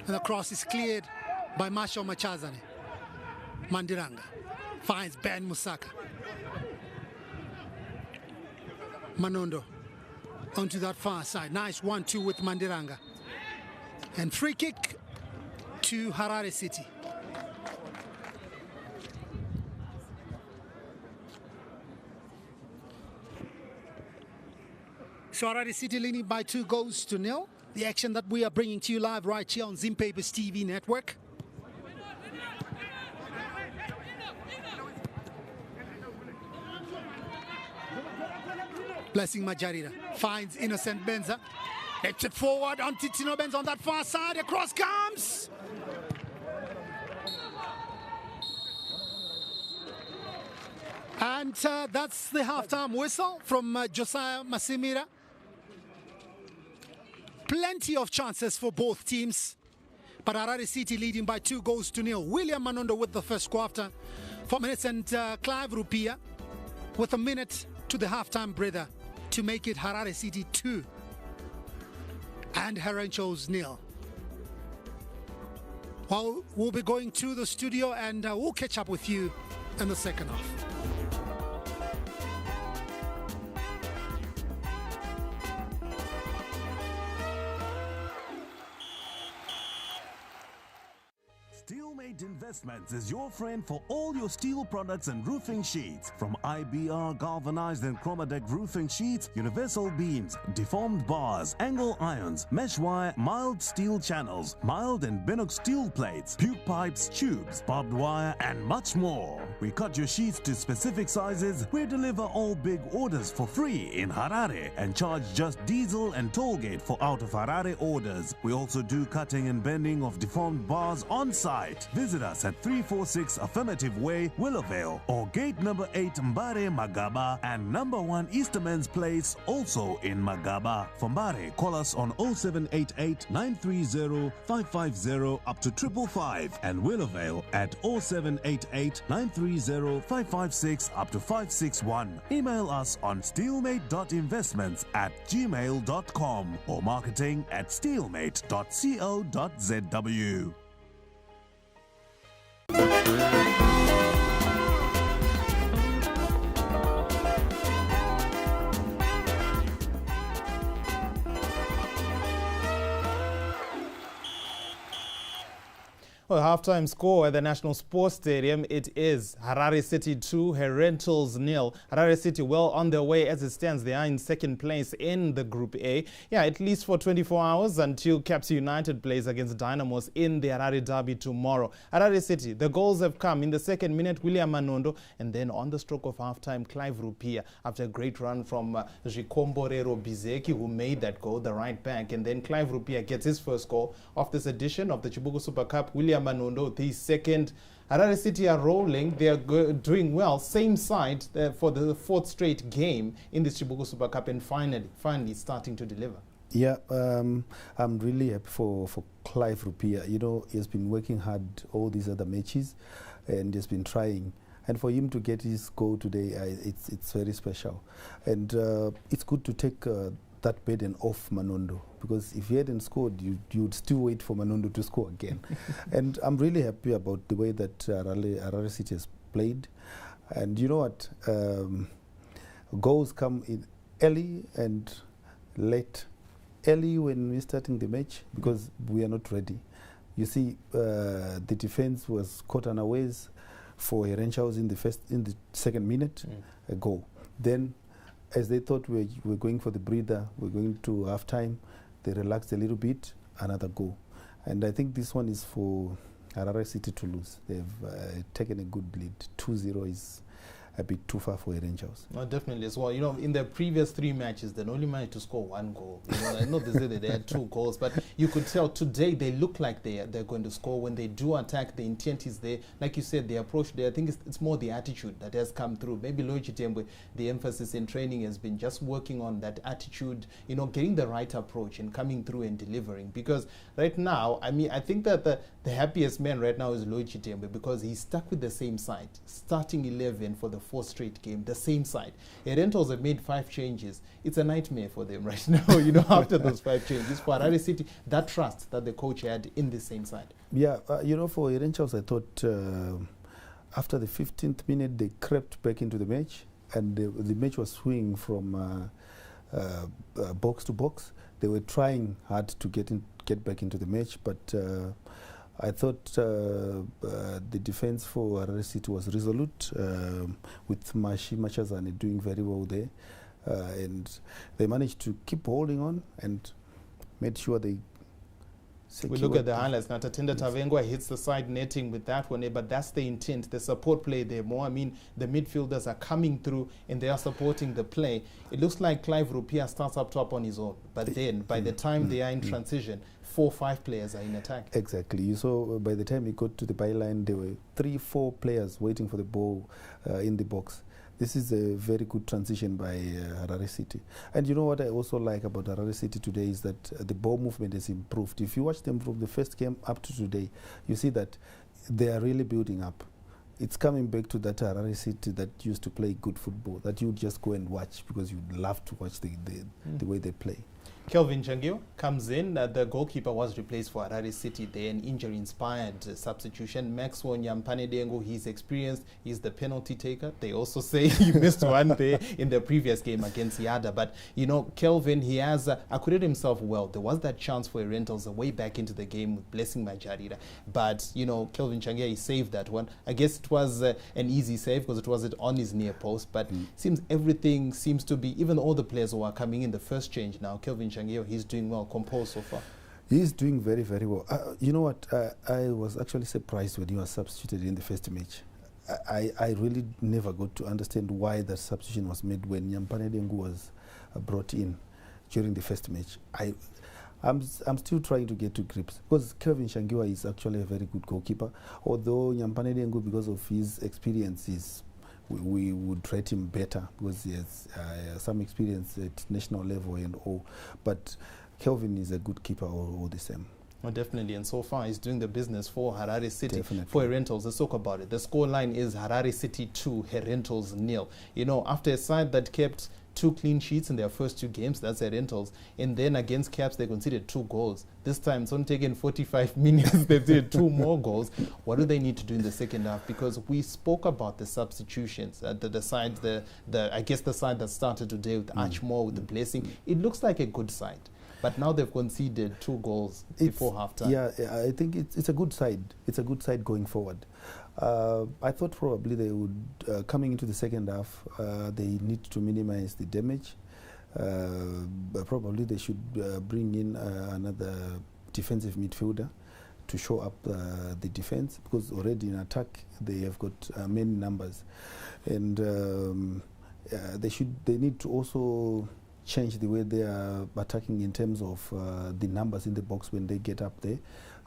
And the cross is cleared by Marshall Machazane. Mandiranga finds Ben Musaka. Manondo onto that far side. Nice 1-2 with Mandiranga. And free kick to Harare City. So Harare City leading by 2-0. The action that we are bringing to you live right here on Zim Papers TV network. Blessing Majarira finds Innocent Benza. Lets it forward onto Tino Benza on that far side. Across comes. And that's the halftime whistle from Josiah Masimira. Plenty of chances for both teams, but Harare City leading by 2-0. William Manondo with the first quarter, 4 minutes, and Clive Rupia with a minute to the halftime breather to make it Harare City 2 and Herentals 0. Well, we'll be going to the studio and we'll catch up with you in the second half. Steelmate Investments is your friend for all your steel products and roofing sheets. From IBR galvanized and chromadeck roofing sheets, universal beams, deformed bars, angle irons, mesh wire, mild steel channels, mild and Binox steel plates, puke pipes, tubes, barbed wire, and much more. We cut your sheets to specific sizes. We deliver all big orders for free in Harare and charge just diesel and toll gate for out of Harare orders. We also do cutting and bending of deformed bars on site. Visit us at 346 Affirmative Way, Willowvale, or gate number 8 Mbare, Magaba, and number 1 Easterman's Place, also in Magaba. For Mbare, call us on 0788 930 550 up to 555, and Willowvale at 0788 930 556 up to 561. Email us on steelmate.investments@gmail.com or marketing@steelmate.co.zw. Well, halftime score at the National Sports Stadium, it is Harare City 2, Herentals 0. Harare City well on their way as it stands. They are in second place in the Group A. Yeah, at least for 24 hours until Caps United plays against Dynamos in the Harare Derby tomorrow. Harare City, the goals have come in the second minute, William Manondo, and then on the stroke of halftime, Clive Rupia, after a great run from Jikomborero Bizeki, who made that goal, the right back. And then Clive Rupia gets his first goal of this edition of the CHIBUKU Super Cup. William Manondo, the second. Harare City are rolling. They are doing well. Same side for the fourth straight game in the CHIBUKU Super Cup, and finally starting to deliver. Yeah, I'm really happy for Clive Rupia. You know, he's been working hard all these other matches, and he's been trying. And for him to get his goal today, it's very special. And it's good to take that burden off Manondo, because if he hadn't scored, you'd still wait for Manondo to score again. And I'm really happy about the way that Harare City has played. And you know what? Goals come in early and late. Early when we're starting the match, because we are not ready. You see, the defense was caught unawares for Herentals in the second minute, a goal. Then, as they thought we were going for the breather, we're going to half-time, they relaxed a little bit, another goal. And I think this one is for Harare City to lose. They've taken a good lead. 2-0 is a bit too far for Herentals. No, definitely as well. You know, in the previous 3 matches, they only managed to score 1 goal. You know, I know they said that they had 2 goals, but you could tell today they look like they're going to score. When they do attack, the intent is there. Like you said, the approach there, I think it's more the attitude that has come through. Maybe Loichi Tembe, the emphasis in training has been just working on that attitude, you know, getting the right approach and coming through and delivering. Because right now, I mean, I think that The happiest man right now is Lloyd Chitembe because he's stuck with the same side, starting 11 for the 4th straight game, the same side. Herentals have made 5 changes. It's a nightmare for them right now, you know, after those 5 changes. For Harare City, that trust that the coach had in the same side. Yeah, you know, for Herentals, I thought after the 15th minute, they crept back into the match, and the match was swinging from box to box. They were trying hard to get back into the match, but I thought the defense for Harare City was resolute, with Machazane doing very well there, and they managed to keep holding on and made sure they we look at the highlights now. Tatenda Tavengwa hits the side netting with that one, but that's the intent, the support play there more. I mean, the midfielders are coming through and they are supporting the play. It looks like Clive Rupia starts up top on his own, but then by the time they are in transition, 4 or 5 players are in attack. Exactly. You saw by the time he got to the byline, there were 3 or 4 players waiting for the ball in the box. This is a very good transition by Harare City. And you know what I also like about Harare City today is that the ball movement has improved. If you watch them from the first game up to today, you see that they are really building up. It's coming back to that Harare City that used to play good football, that you just go and watch because you love to watch the way they play. Kelvin Changio comes in. The goalkeeper was replaced for Harare City. There, an injury-inspired substitution. Maxwell Nyampanedengwa, he's experienced. He's the penalty taker. They also say he missed one there in the previous game against Yada. But, you know, Kelvin, he has acquitted himself well. There was that chance for Herentals way back into the game with Blessing Majarira. But, you know, Kelvin Changio, he saved that one. I guess it was an easy save because it was on his near post. But seems everything seems to be, even all the players who are coming in the first change now, Kelvin Changio, he's doing well, composed so far. He's doing very, very well. You know what? I was actually surprised when he was substituted in the first match. I really never got to understand why that substitution was made when Nyampanedengwa was brought in during the first match. I'm still trying to get to grips because Kelvin Changio is actually a very good goalkeeper. Although Nyampanedengwa, because of his experiences, we would rate him better because he has some experience at national level and all. But Kelvin is a good keeper all the same. Oh, definitely, and so far he's doing the business for Harare City. Definitely. For Herentals, let's talk about it. The scoreline is Harare City 2, Herentals 0. You know, after a side that kept 2 clean sheets in their first 2 games, that's Herentals, and then against Caps they conceded 2 goals. This time it's only taken 45 minutes, they did 2 more goals. What do they need to do in the second half? Because we spoke about the substitutions, the side, I guess the side that started today with Archmore, with the Blessing. It looks like a good side. But now they've conceded 2 goals before halftime. Yeah, I think it's a good side. It's a good side going forward. I thought probably they would, coming into the second half, they need to minimize the damage. But probably they should bring in another defensive midfielder to show up the defense, because already in attack they have got many numbers, and they need to also change the way they are attacking in terms of the numbers in the box. When they get up there,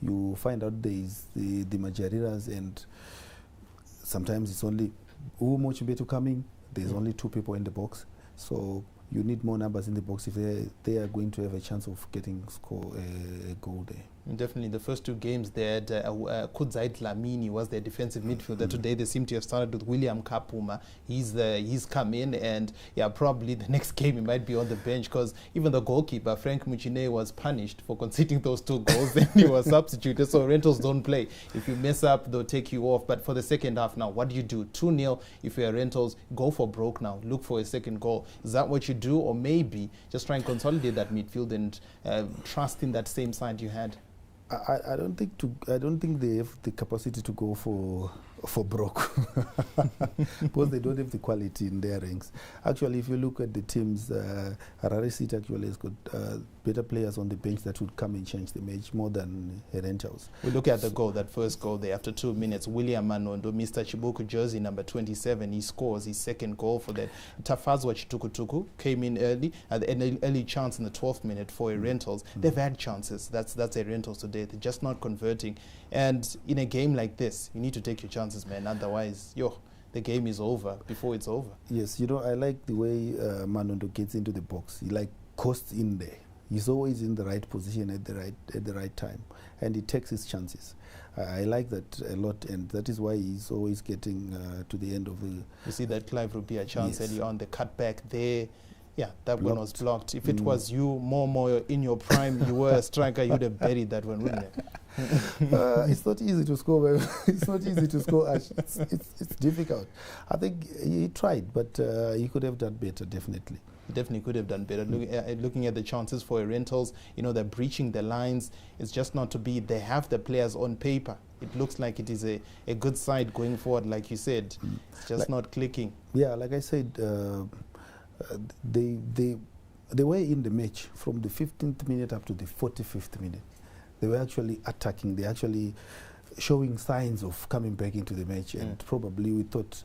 you find out there is the Majariras, and sometimes it's only Umo Chibetu coming, there's only 2 people in the box, so you need more numbers in the box if they are going to have a chance of getting a goal there. Definitely, the first 2 games they had Kudzait Lamini was their defensive midfielder. Today they seem to have started with William Kapuma. He's come in, and yeah, probably the next game he might be on the bench, because even the goalkeeper Frank Muchine was punished for conceding those 2 goals. Then he was substituted. So Rentals don't play. If you mess up, they'll take you off. But for the second half now, what do you do? 2-0. If you're Rentals, go for broke now. Look for a second goal. Is that what you do, or maybe just try and consolidate that midfield and trust in that same side you had? I don't think they have the capacity to go for broke because they don't have the quality in their ranks. Actually, if you look at the teams, Harare City actually has got better players on the bench that would come and change the match more than Herentals. We look at the goal, that first goal there after 2 minutes. William Manondo, Mr. Chibuku, jersey number 27, he scores his second goal for that. Tafazwa Chitukutuku came in early, an early chance in the 12th minute for Herentals. They've had chances. That's Herentals today. They're just not converting. And in a game like this, you need to take your chances, man. Otherwise, the game is over before it's over. Yes, you know, I like the way Manondo gets into the box. He coasts in there. He's always in the right position at the right time, and he takes his chances. I like that a lot, and that is why he's always getting to the end of the... You see that Clive Rupia chance early on, the cutback there. Yeah, that Blocked. one was blocked. If it was you, more in your prime, you were a striker, you would have buried that one, wouldn't it? It's not easy to score. It's not easy to score, Ash. It's difficult. I think he tried, but he could have done better, definitely. He definitely could have done better. Looking at the chances for Herentals, you know, they're breaching the lines. It's just not to be. They have the players on paper. It looks like it is a good side going forward, like you said. It's just not clicking. Yeah, like I said, they were in the match from the 15th minute up to the 45th minute. They were actually attacking. They actually showing signs of coming back into the match, and probably we thought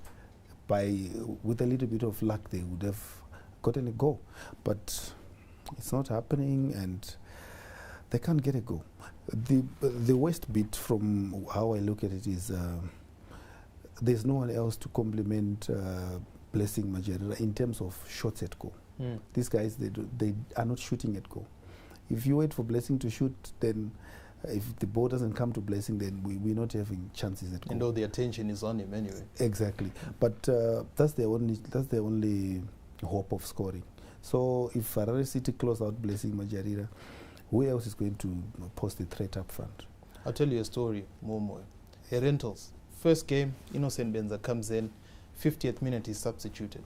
with a little bit of luck they would have gotten a goal, but it's not happening, and they can't get a goal. The worst bit from how I look at it is there's no one else to complement Blessing Majerera in terms of shots at goal. These guys, they are not shooting at goal. If you wait for Blessing to shoot, then if the ball doesn't come to Blessing, then we're not having chances at goal. And all the attention is on him anyway. Exactly, but that's the only hope of scoring. So if Harare City close out Blessing Majerera, who else is going to post the threat up front? I'll tell you a story, Momo. Herentals, first game, Innocent Benza comes in, 50th minute he's substituted.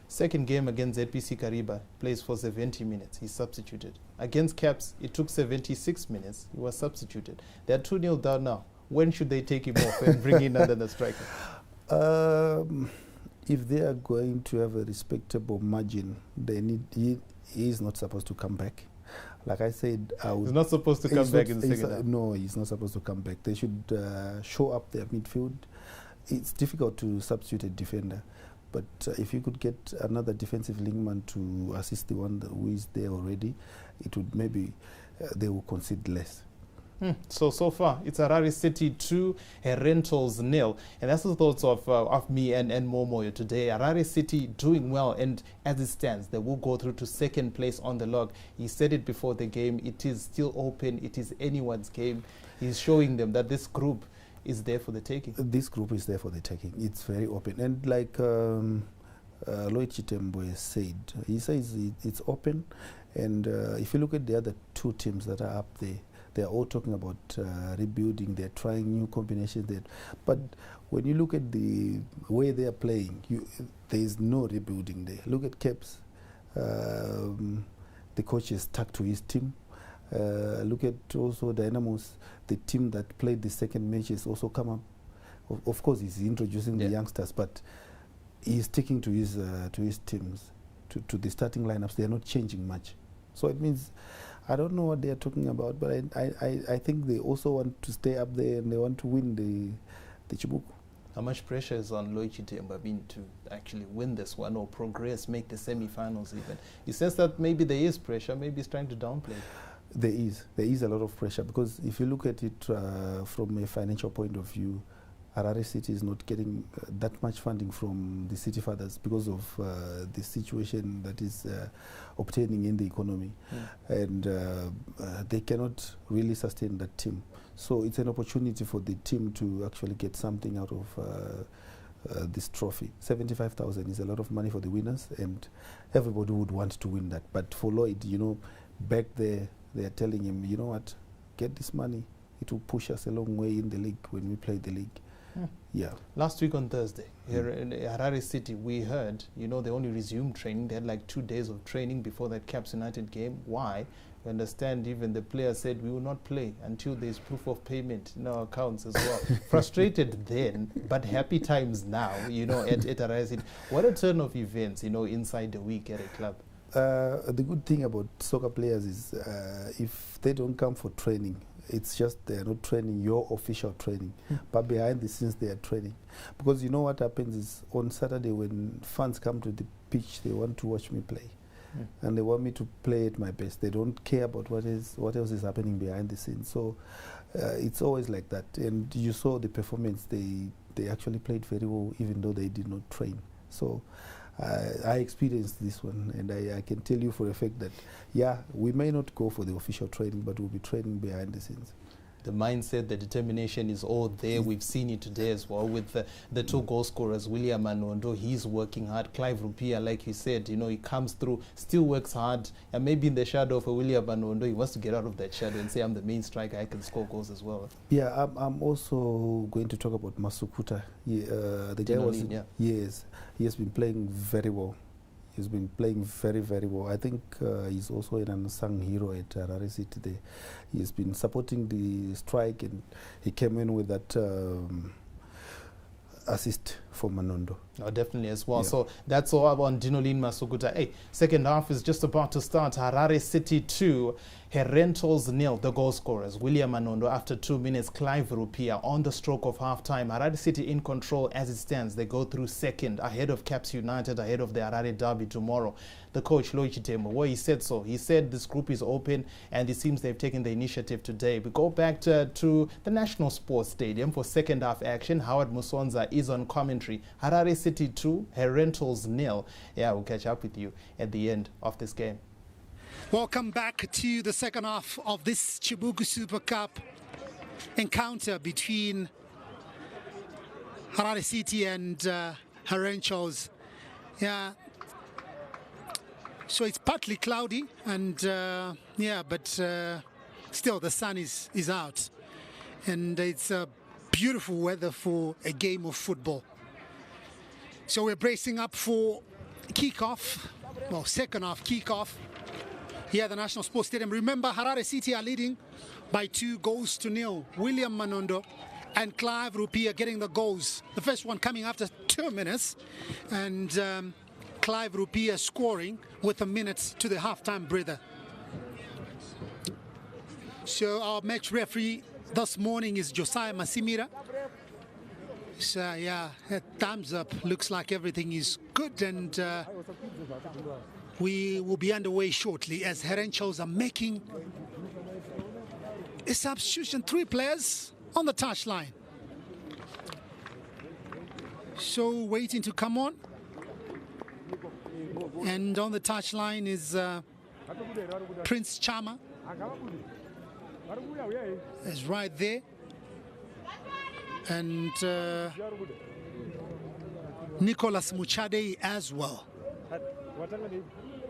Second game against ZPC Kariba, plays for 70 minutes, he's substituted. Against Caps, it took 76 minutes, he was substituted. They're 2-0 down now. When should they take him off and bring in another striker? If they are going to have a respectable margin, he is not supposed to come back. Like I said, he's not supposed to come back in the second half. No, he's not supposed to come back. They should show up their midfield. It's difficult to substitute a defender, but if you could get another defensive linkman to assist the one who is there already, it would maybe they will concede less. So far, it's Harare City 2, Herentals 0. And that's the thoughts of me and Momoyo today. Harare City doing well, and as it stands, they will go through to second place on the log. He said it before the game, it is still open, it is anyone's game. He's showing them that this group is there for the taking. This group is there for the taking. It's very open. And like Lloyd Chitembo has said, he says it's open. And if you look at the other two teams that are up there, they are all talking about rebuilding. They're trying new combinations. But when you look at the way they are playing, there is no rebuilding there. Look at Caps. The coach is stuck to his team. Look at also Dynamos, the team that played the second match has also come up. Of course, he's introducing the youngsters, but he's sticking to his teams, to the starting lineups. They are not changing much. So it means, I don't know what they are talking about, but I think they also want to stay up there and they want to win the CHIBUKU. How much pressure is on Lloyd Chitemba to actually win this one or progress, make the semi-finals even? He says that maybe there is pressure, maybe he's trying to downplay it. There is a lot of pressure, because if you look at it from a financial point of view, Harare City is not getting that much funding from the city fathers because of the situation that is obtaining in the economy, and they cannot really sustain that team. So it's an opportunity for the team to actually get something out of this trophy. 75,000 is a lot of money for the winners, and everybody would want to win that. But for Lloyd, back there, they are telling him, you know what, get this money. It will push us a long way in the league when we play the league. Yeah. Last week on Thursday, here in Harare City, we heard, they only resumed training. They had like 2 days of training before that Caps United game. Why? We understand even the players said we will not play until there's proof of payment in our accounts as well. Frustrated then, but happy times now, at Harare City. What a turn of events, inside the week at a club. The good thing about soccer players is if they don't come for training, it's just they're not training your official training, but behind the scenes they are training. Because what happens is on Saturday when fans come to the pitch, they want to watch me play. And they want me to play at my best. They don't care about what else is happening behind the scenes. So it's always like that. And you saw the performance. They actually played very well, even though they did not train. So I experienced this one, and I can tell you for a fact that, yeah, we may not go for the official training, but we'll be training behind the scenes. The mindset, the determination is all there. We've seen it today as well with the two goal scorers, William Manondo. He's working hard. Clive Rupia, like you said, you know, he comes through, still works hard, and maybe in the shadow of William Manondo, he wants to get out of that shadow and say, I'm the main striker, I can score goals as well. Yeah, I'm also going to talk about Masukuta. The guy was, yes, he has been playing very well. He's been playing very, very well. I think he's also an unsung hero at Harare City there. He's been supporting the strike, and he came in with that assist for Manondo. Oh, definitely as well. Yeah. So that's all about Dinolin Masukuta. Hey, second half is just about to start. Harare City 2, HERENTALS 0. The goal scorers, William Manondo after 2 minutes, Clive Rupia on the stroke of half-time. Harare City in control as it stands. They go through second, ahead of Caps United, ahead of the Harare Derby tomorrow. The coach, Loichi Tembo, well, he said so. He said this group is open, and it seems they've taken the initiative today. We go back to the National Sports Stadium for second half action. Howard Musonza is on commentary. Harare City 2, HERENTALS 0. Yeah, we'll catch up with you at the end of this game. Welcome back to the second half of this CHIBUKU Super Cup encounter between Harare City and HERENTALS. Yeah, so it's partly cloudy, and yeah, but still the sun is out, and it's beautiful weather for a game of football. So we're bracing up for kickoff, well, second half kickoff here at the National Sports Stadium. Remember, Harare City are leading by 2-0. William Manondo and Clive Rupia getting the goals. The first one coming after 2 minutes, and Clive Rupia scoring with a minute to the halftime breather. So our match referee this morning is Josiah Masimira. So yeah, thumbs up. Looks like everything is good, and we will be underway shortly as HERENTALS are making a substitution. 3 players on the touchline. So waiting to come on. And on the touchline is Prince Chama. Is right there. And Nicholas Muchade as well.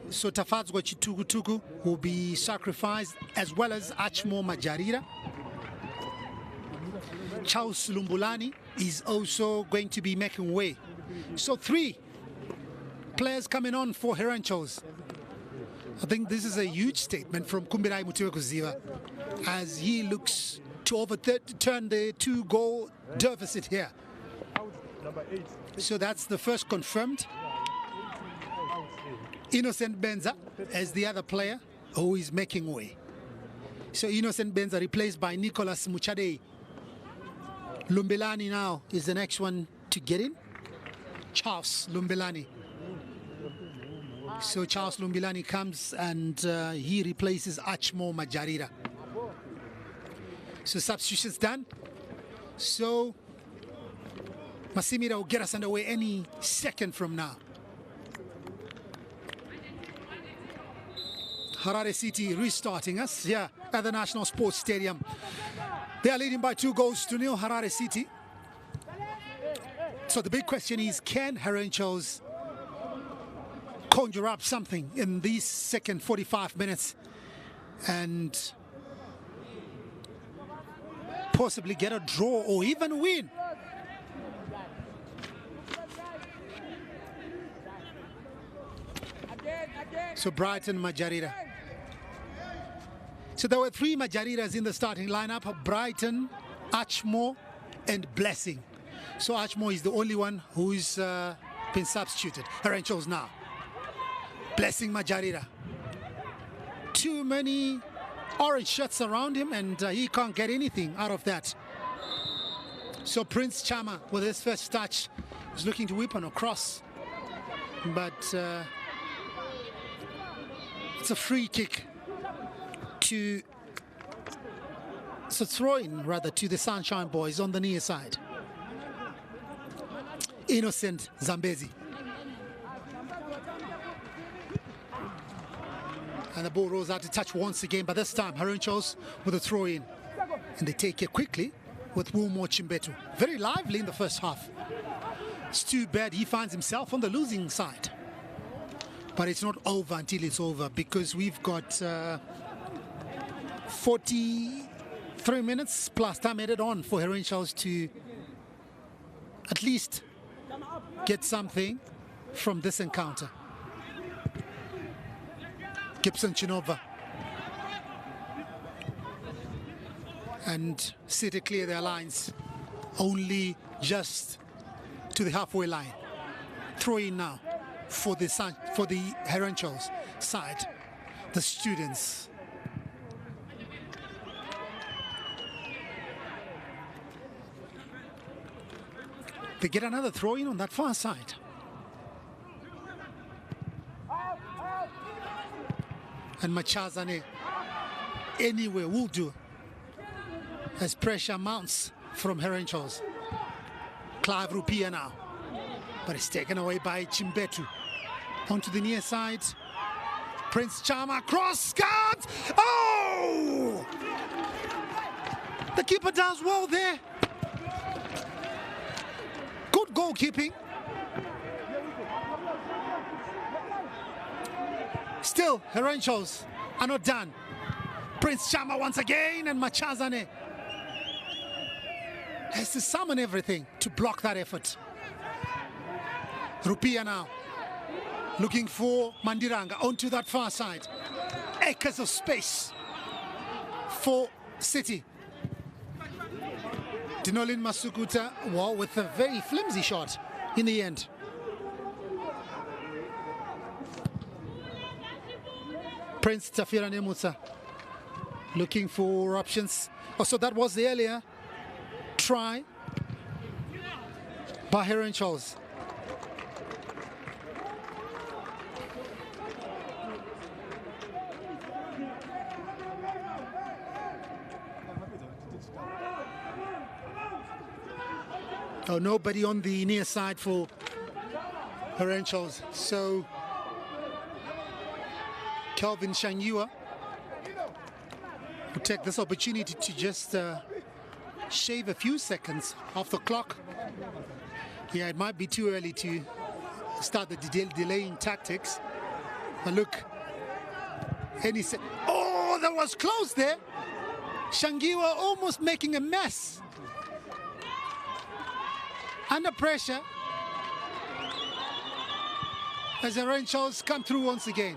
So Tafadzwa Chitukutuku will be sacrificed, as well as Achmo Majarira. Charles Lumbulani is also going to be making way. So 3 players coming on for HERENTALS. I think this is a huge statement from Kumbirai Mutiwekuziva as he looks to overturn the 2-goal deficit here. So that's the first confirmed. Innocent Benza as the other player who is making way. So Innocent Benza replaced by Nicholas Muchade. Lumbelani now is the next one to get in. Charles Lumbelani. So Charles Lumbelani comes and he replaces Achmo Majarira. So substitutions done. So Masimira will get us underway any second from now. Harare City restarting us here at the National Sports Stadium. They are leading by 2-0, Harare City. So the big question is, can HERENTALS conjure up something in these second 45 minutes and possibly get a draw or even win? So Brighton Majarira. So there were 3 Majariras in the starting lineup: Brighton, Achmo, and Blessing. So Achmo is the only one who's been substituted. HERENTALS now. Blessing Majarira. Too many orange shirts around him, and he can't get anything out of that. So Prince Chama, with his first touch, is looking to whip on a cross, but it's a free kick to, it's a throw-in rather to the Sunshine Boys on the near side. Innocent Zambezi. And the ball rolls out to touch once again, but this time HERENTALS with a throw in. And they take it quickly with Wilmore Chimbetu. Very lively in the first half. It's too bad he finds himself on the losing side. But it's not over until it's over, because we've got 43 minutes plus time added on for HERENTALS to at least get something from this encounter. Gibson Chinova. And City clear their lines only just to the halfway line. Throw in now for the HERENTALS side, the students. They get another throw in on that far side. And Machazane anywhere will do as pressure mounts from HERENTALS. Clive Rupia now, but it's taken away by Chimbetu. Onto the near side. Prince Chama cross guard. Oh! The keeper does well there. Good goalkeeping. Still, HERENTALS are not done. Prince Chama once again, and Machazane has to summon everything to block that effort. Rupia now looking for Mandiranga onto that far side. Acres of space for City. Dinolin Masukuta, well, with a very flimsy shot in the end. Prince Tafira Nemusa looking for options. Oh, so that was the earlier try by HERENTALS. Oh, nobody on the near side for HERENTALS. So Kelvin Shanyua will take this opportunity to just shave a few seconds off the clock. Yeah, it might be too early to start the delaying tactics. But look, oh, that was close there. Shangiwa almost making a mess. Under pressure as HERENTALS come through once again.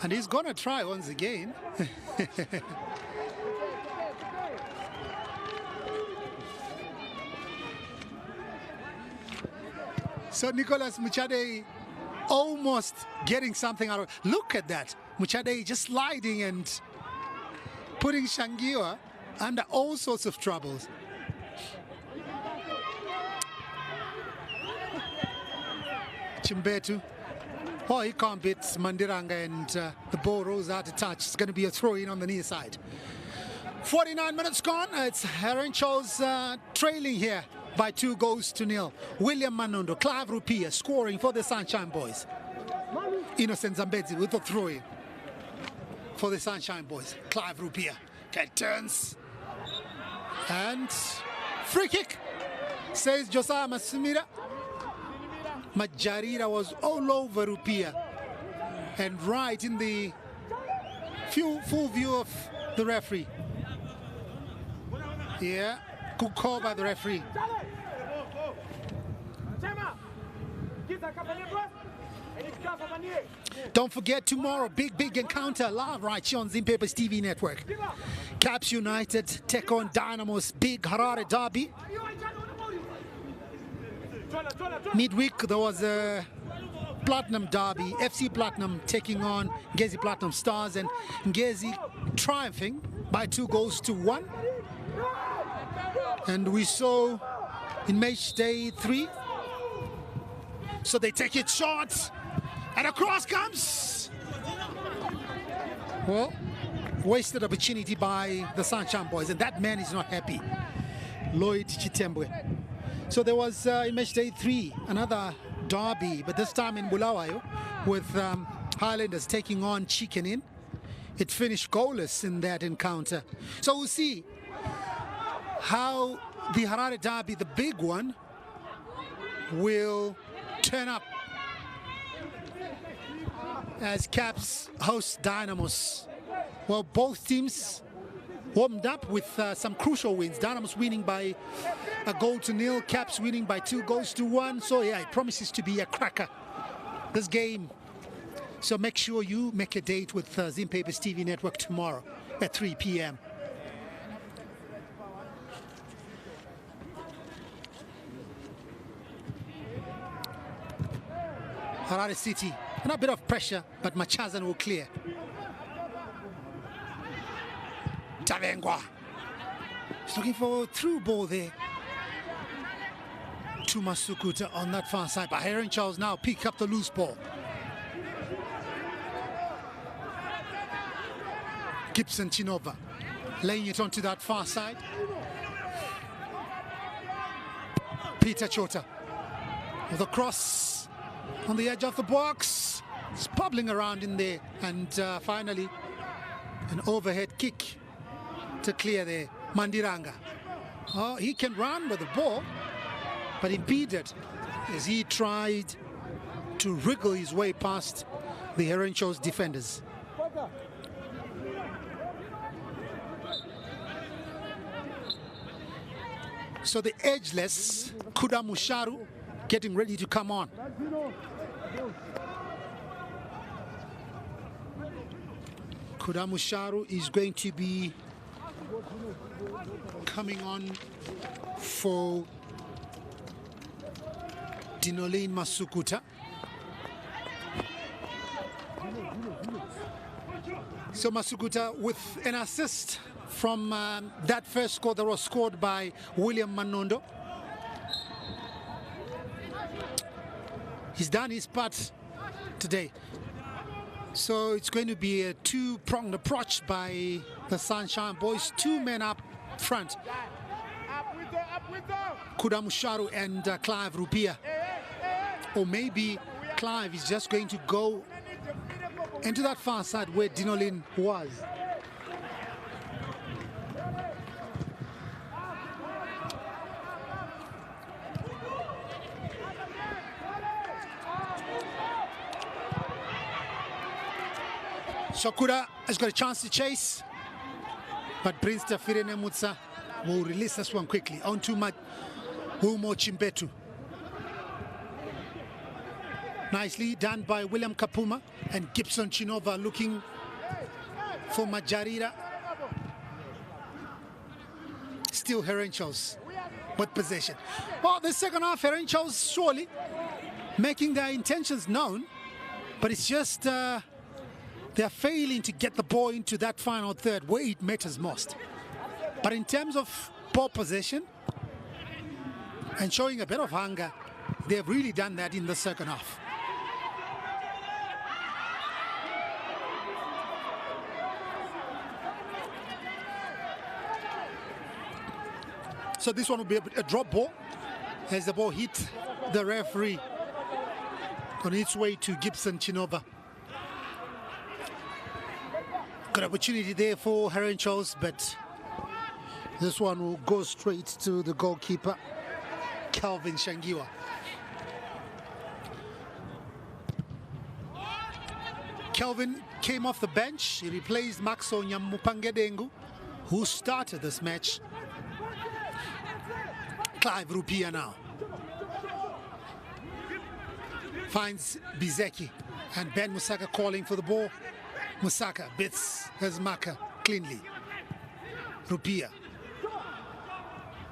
And he's gonna try once again. So Nicholas Muchade almost getting something out of it. Look at that. Muchade just sliding and putting Shangiwa under all sorts of troubles. Chimbetu. Oh, he can't beat Mandiranga, and the ball rolls out of touch. It's going to be a throw-in on the near side. 49 minutes gone. It's HERENTALS trailing here by 2-0. William Manondo, Clive Rupia scoring for the Sunshine Boys. Innocent Zambezi with the throw-in for the Sunshine Boys. Clive Rupia. Okay, turns. And free kick, says Josiah Masumira. Majarira was all over Rupia and right in the full view of the referee. Yeah, good call by the referee. Don't forget tomorrow, big encounter live right here on Zimpepers TV network. Caps United take on Dynamo's big Harare derby. Midweek there was a Platinum derby, FC Platinum taking on Ngezi Platinum Stars, and Ngezi triumphing by 2-1. And we saw in match day 3, so they take it short, and across comes. Well, wasted opportunity by the Sunshine Boys, and that man is not happy. Lloyd Chitembwe. So there was in match day 3 another derby, but this time in Bulawayo, with Highlanders taking on Chicken. It finished goalless in that encounter. So we'll see how the Harare derby, the big one, will turn up as Caps host Dynamos. Well, both teams warmed up with some crucial wins. Dynamos winning by 1-0, Caps winning by 2-1. So yeah, it promises to be a cracker, this game. So make sure you make a date with Zim Papers TV network tomorrow at 3 p.m. Harare City, and a bit of pressure, but Machazan will clear. Tavengwa. He's looking for a through ball there to Masukuta on that far side, but Herentals now pick up the loose ball. Gibson Chinova laying it onto that far side. Peter Chota with a cross on the edge of the box. It's bubbling around in there, and finally an overhead kick to clear there. Mandiranga. Oh, he can run with the ball, but impeded as he tried to wriggle his way past the Herentals defenders. So the edgeless Kudamusharu getting ready to come on. Kudamusharu is going to be coming on for Dinolene Masukuta. So Masukuta with an assist from that first score that was scored by William Manondo. He's done his part today. So it's going to be a two-pronged approach by the Sunshine Boys. Two men up front. Kudamusharu and Clive Rupia. Or maybe Clive is just going to go into that far side where Dinolin was. Shakura has got a chance to chase, but Prince Tafirene Mutsa will release this one quickly onto Humo Chimbetu. Nicely done by William Kapuma and Gibson Chinova looking for Majarira. Still Herentals with possession. Well, the second half, Herentals surely making their intentions known, but it's just they're failing to get the ball into that final third where it matters most. But in terms of ball possession and showing a bit of hunger, they've really done that in the second half. So this one will be a drop ball as the ball hit the referee on its way to Gibson Chinova. Good opportunity there for Herentals, but this one will go straight to the goalkeeper, Calvin Shangiwa. Calvin came off the bench. He replaced Maxo Nyamupangedengu, who started this match. Clive Rupia now finds Bizeki, and Ben Musaka calling for the ball. Musaka bits his marker cleanly. Rupia.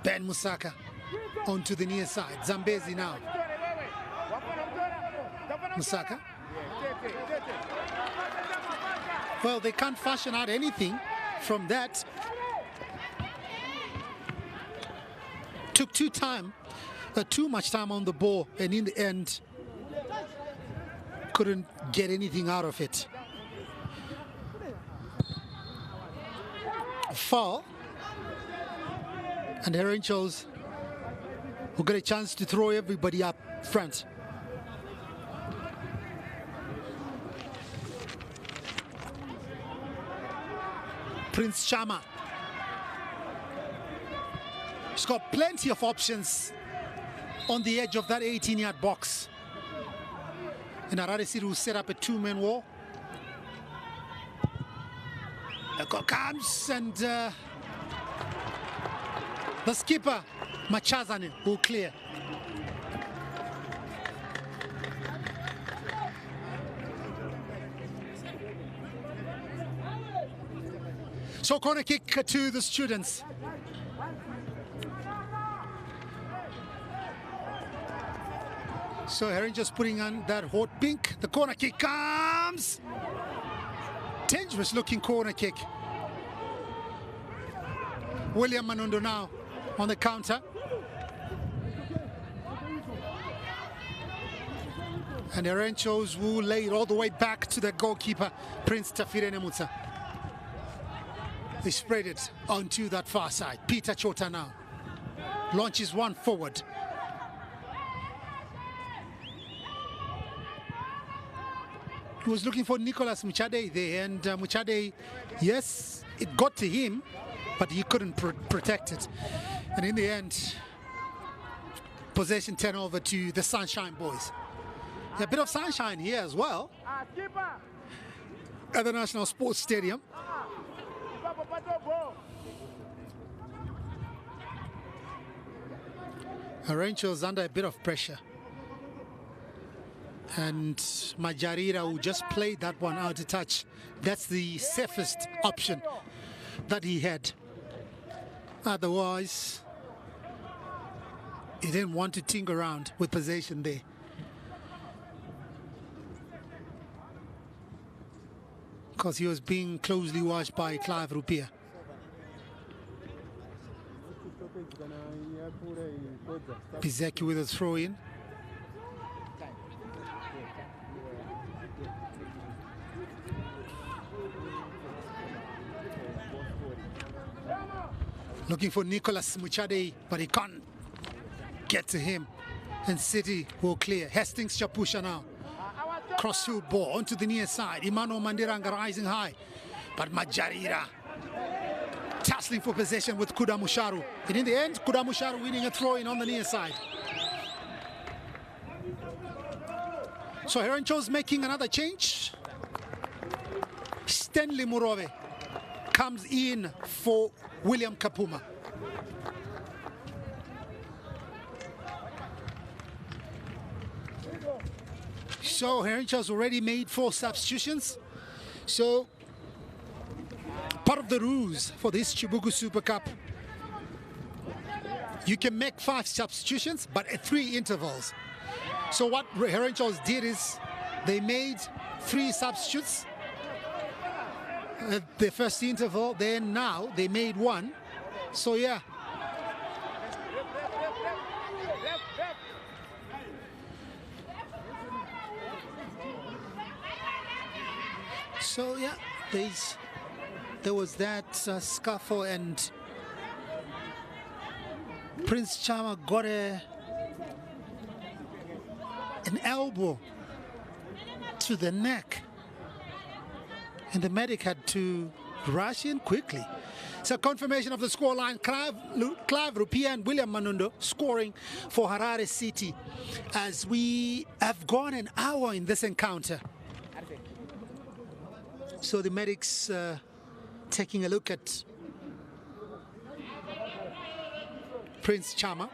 Ben Musaka onto the near side. Zambezi now. Musaka. Well, they can't fashion out anything from that. Took too much time on the ball, and in the end couldn't get anything out of it. Foul, and Herentals who got a chance to throw everybody up front. Prince Chama. He's got plenty of options on the edge of that 18-yard box. And Harare City will set up a two-man wall. The goal comes, and the skipper, Machazane, will clear. So corner kick to the students. So Herring just putting on that hot pink. The corner kick comes. Dangerous looking corner kick. William Manondo now on the counter. And the Ranchos will lay it all the way back to the goalkeeper, Prince Tafire Nemutsa. They spread it onto that far side. Peter Chota now launches one forward. He was looking for Nicholas Muchade there, and Muchade, yes, it got to him, but he couldn't protect it. And in the end, possession turned over to the Sunshine Boys. A bit of sunshine here as well at the National Sports Stadium. Rancho's under a bit of pressure. And Majarira will just play that one out of touch. That's the safest option that he had. Otherwise, he didn't want to ting around with possession there. Because he was being closely watched by Clive Rupia. Bizeki with a throw in. Looking for Nicholas Muchade, but he can't get to him. And City will clear. Hastings Chapusha now. Crossfield ball onto the near side. Emmanuel Mandiranga rising high. But Majarira tussling for possession with Kudamusharu. And in the end, Kudamusharu winning a throw-in on the near side. So Herencho's making another change. Stanley Murove comes in for William Kapuma. So Herencho's already made 4 substitutions. So part of the rules for this CHIBUKU Super Cup, you can make 5 substitutions, but at 3 intervals. So what Herencho's did is they made 3 substitutes at the first interval, then now they made 1. So yeah. So yeah, there was that scuffle, and Prince Chama got an elbow to the neck, and the medic had to rush in quickly. So confirmation of the scoreline: Clive Rupia and William Manondo scoring for Harare City, as we have gone an hour in this encounter. So the medics taking a look at Prince Chama.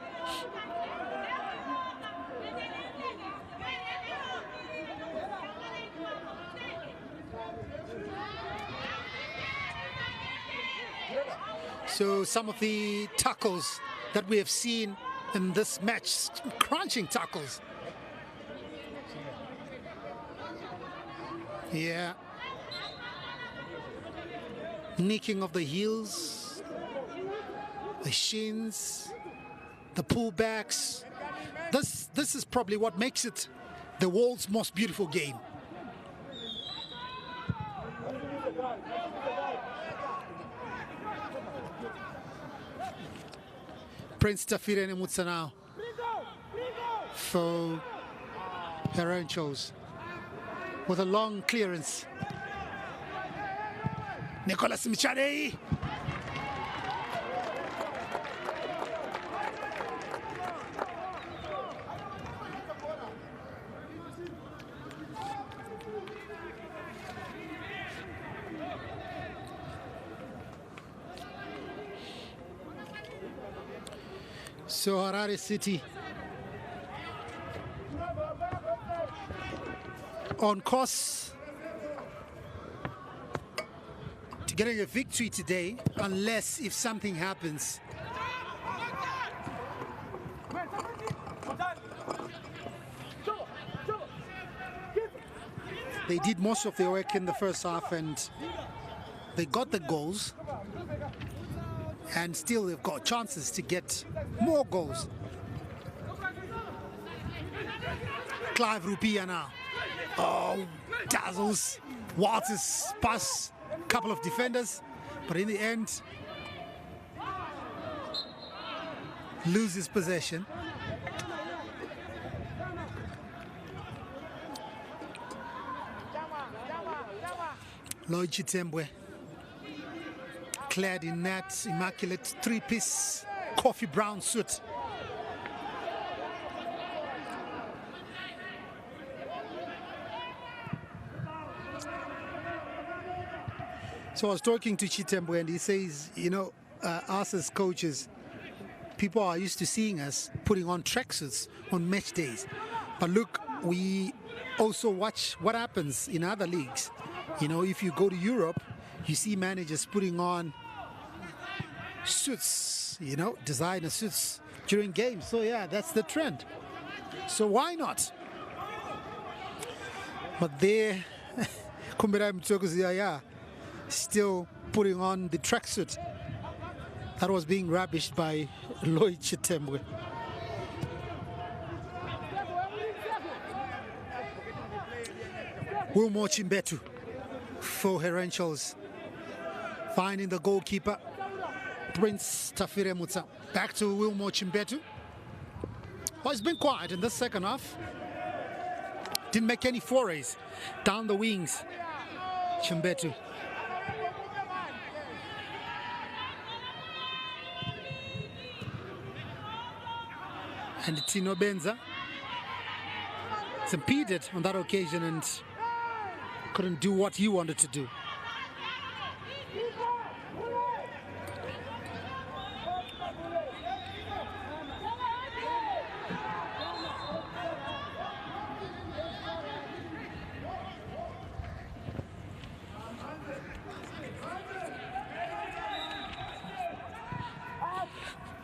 So some of the tackles that we have seen in this match, crunching tackles. Yeah. Nicking of the heels, the shins, the pullbacks. This is probably what makes it the world's most beautiful game. Prince Tafire Nemutsa now for Herenchos with a long clearance. Nicholas Mchadei. So Harare City on course to getting a victory today, unless if something happens. They did most of their work in the first half and they got the goals, and still they've got chances to get more goals. Clive Rupia now. Oh, dazzles. Walters pass, couple of defenders, but in the end, loses possession. Lloyd Chitembwe, clad in that immaculate three-piece coffee brown suit. So I was talking to Chitembwe and he says, you know, us as coaches, people are used to seeing us putting on tracksuits on match days. But look, we also watch what happens in other leagues. You know, if you go to Europe, you see managers putting on suits, you know, designer suits during games. So yeah, that's the trend. So why not? But there, Kumbira Mtsokuziya, still putting on the tracksuit that was being rubbished by Lloyd Chitembwe. Wilmore Chimbetu for Herentals, finding the goalkeeper, Prince Tafire Mutsa. Back to Wilmore Chimbetu. Well, it's been quiet in the second half. Didn't make any forays down the wings. Chimbetu. And Tino Benza is impeded on that occasion and couldn't do what he wanted to do.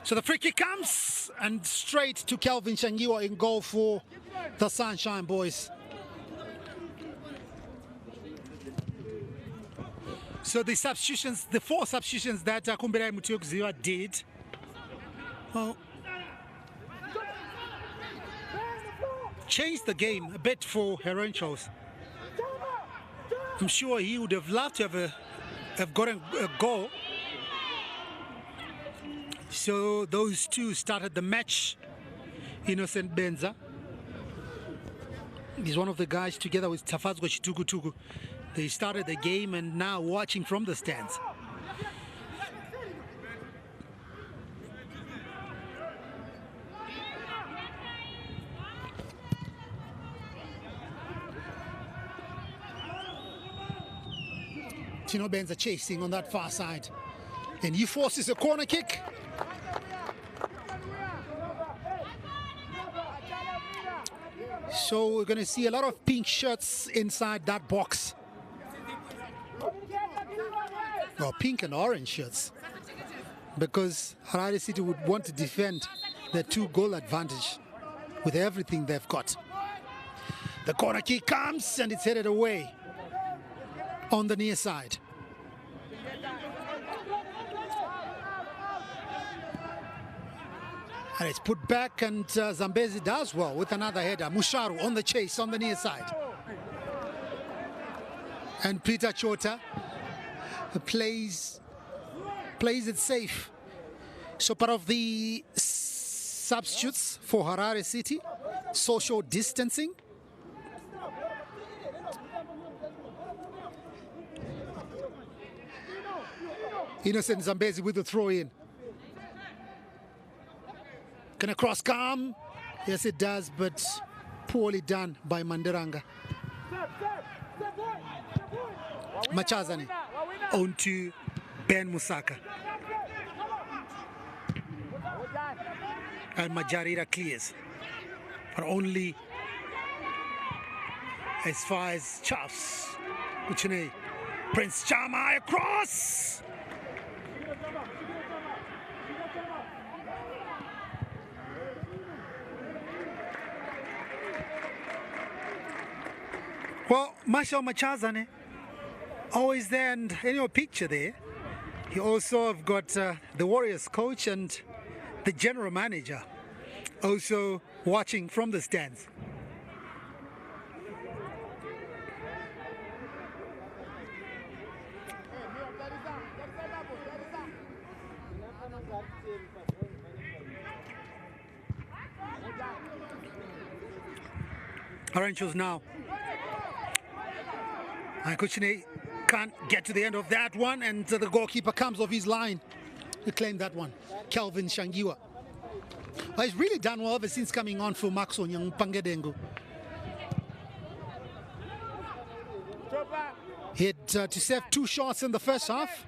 So the free kick comes and straight to Kelvin Shangiwa in goal for the Sunshine Boys. So the substitutions, the 4 substitutions that Kumbira Mutiokuziwa did, changed the game a bit for Herentals. I'm sure he would have loved to have gotten a goal. So those two started the match. Innocent Benza, he's one of the guys together with Tafazgo Chitukutuku. They started the game and now watching from the stands. Tino Benza chasing on that far side, and he forces a corner kick. So we're going to see a lot of pink shirts inside that box. Well, pink and orange shirts, because Harare City would want to defend their 2-goal advantage with everything they've got. The corner kick comes and it's headed away on the near side. And it's put back, and Zambezi does well with another header. Musharu on the chase on the near side. And Peter Chota plays it safe. So part of the substitutes for Harare City, social distancing. Innocent Zambezi with the throw in. Can a cross come? Yes, it does, but poorly done by Mandiranga. Machazane on to Ben Musaka. And Majarira clears, but only as far as Chaffs. Uchine, Prince Chama across. Well, Marshall Machazane, always there, and in your picture there, you also have got the Warriors coach and the general manager also watching from the stands. Herentals now. Kuchine can't get to the end of that one, and the goalkeeper comes off his line to claim that one. Kelvin Shangiwa. Well, he's really done well ever since coming on for Maxon Young Pangedengu. He had to save 2 shots in the first half.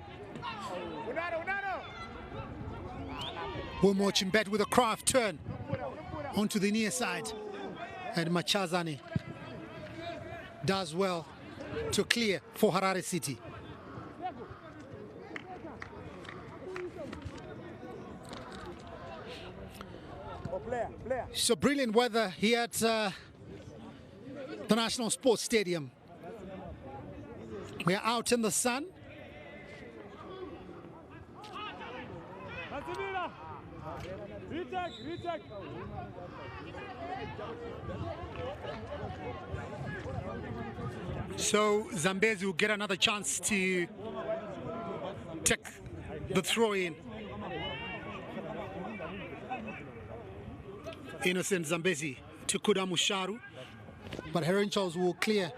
Wilmot Chimbet with a craft turn onto the near side. And Machazane does well to clear for Harare City. So brilliant weather here at the National Sports Stadium. We are out in the sun. So Zambezi will get another chance to take the throw in. Innocent Zambezi to Kuda Musharu, but Herentals will clear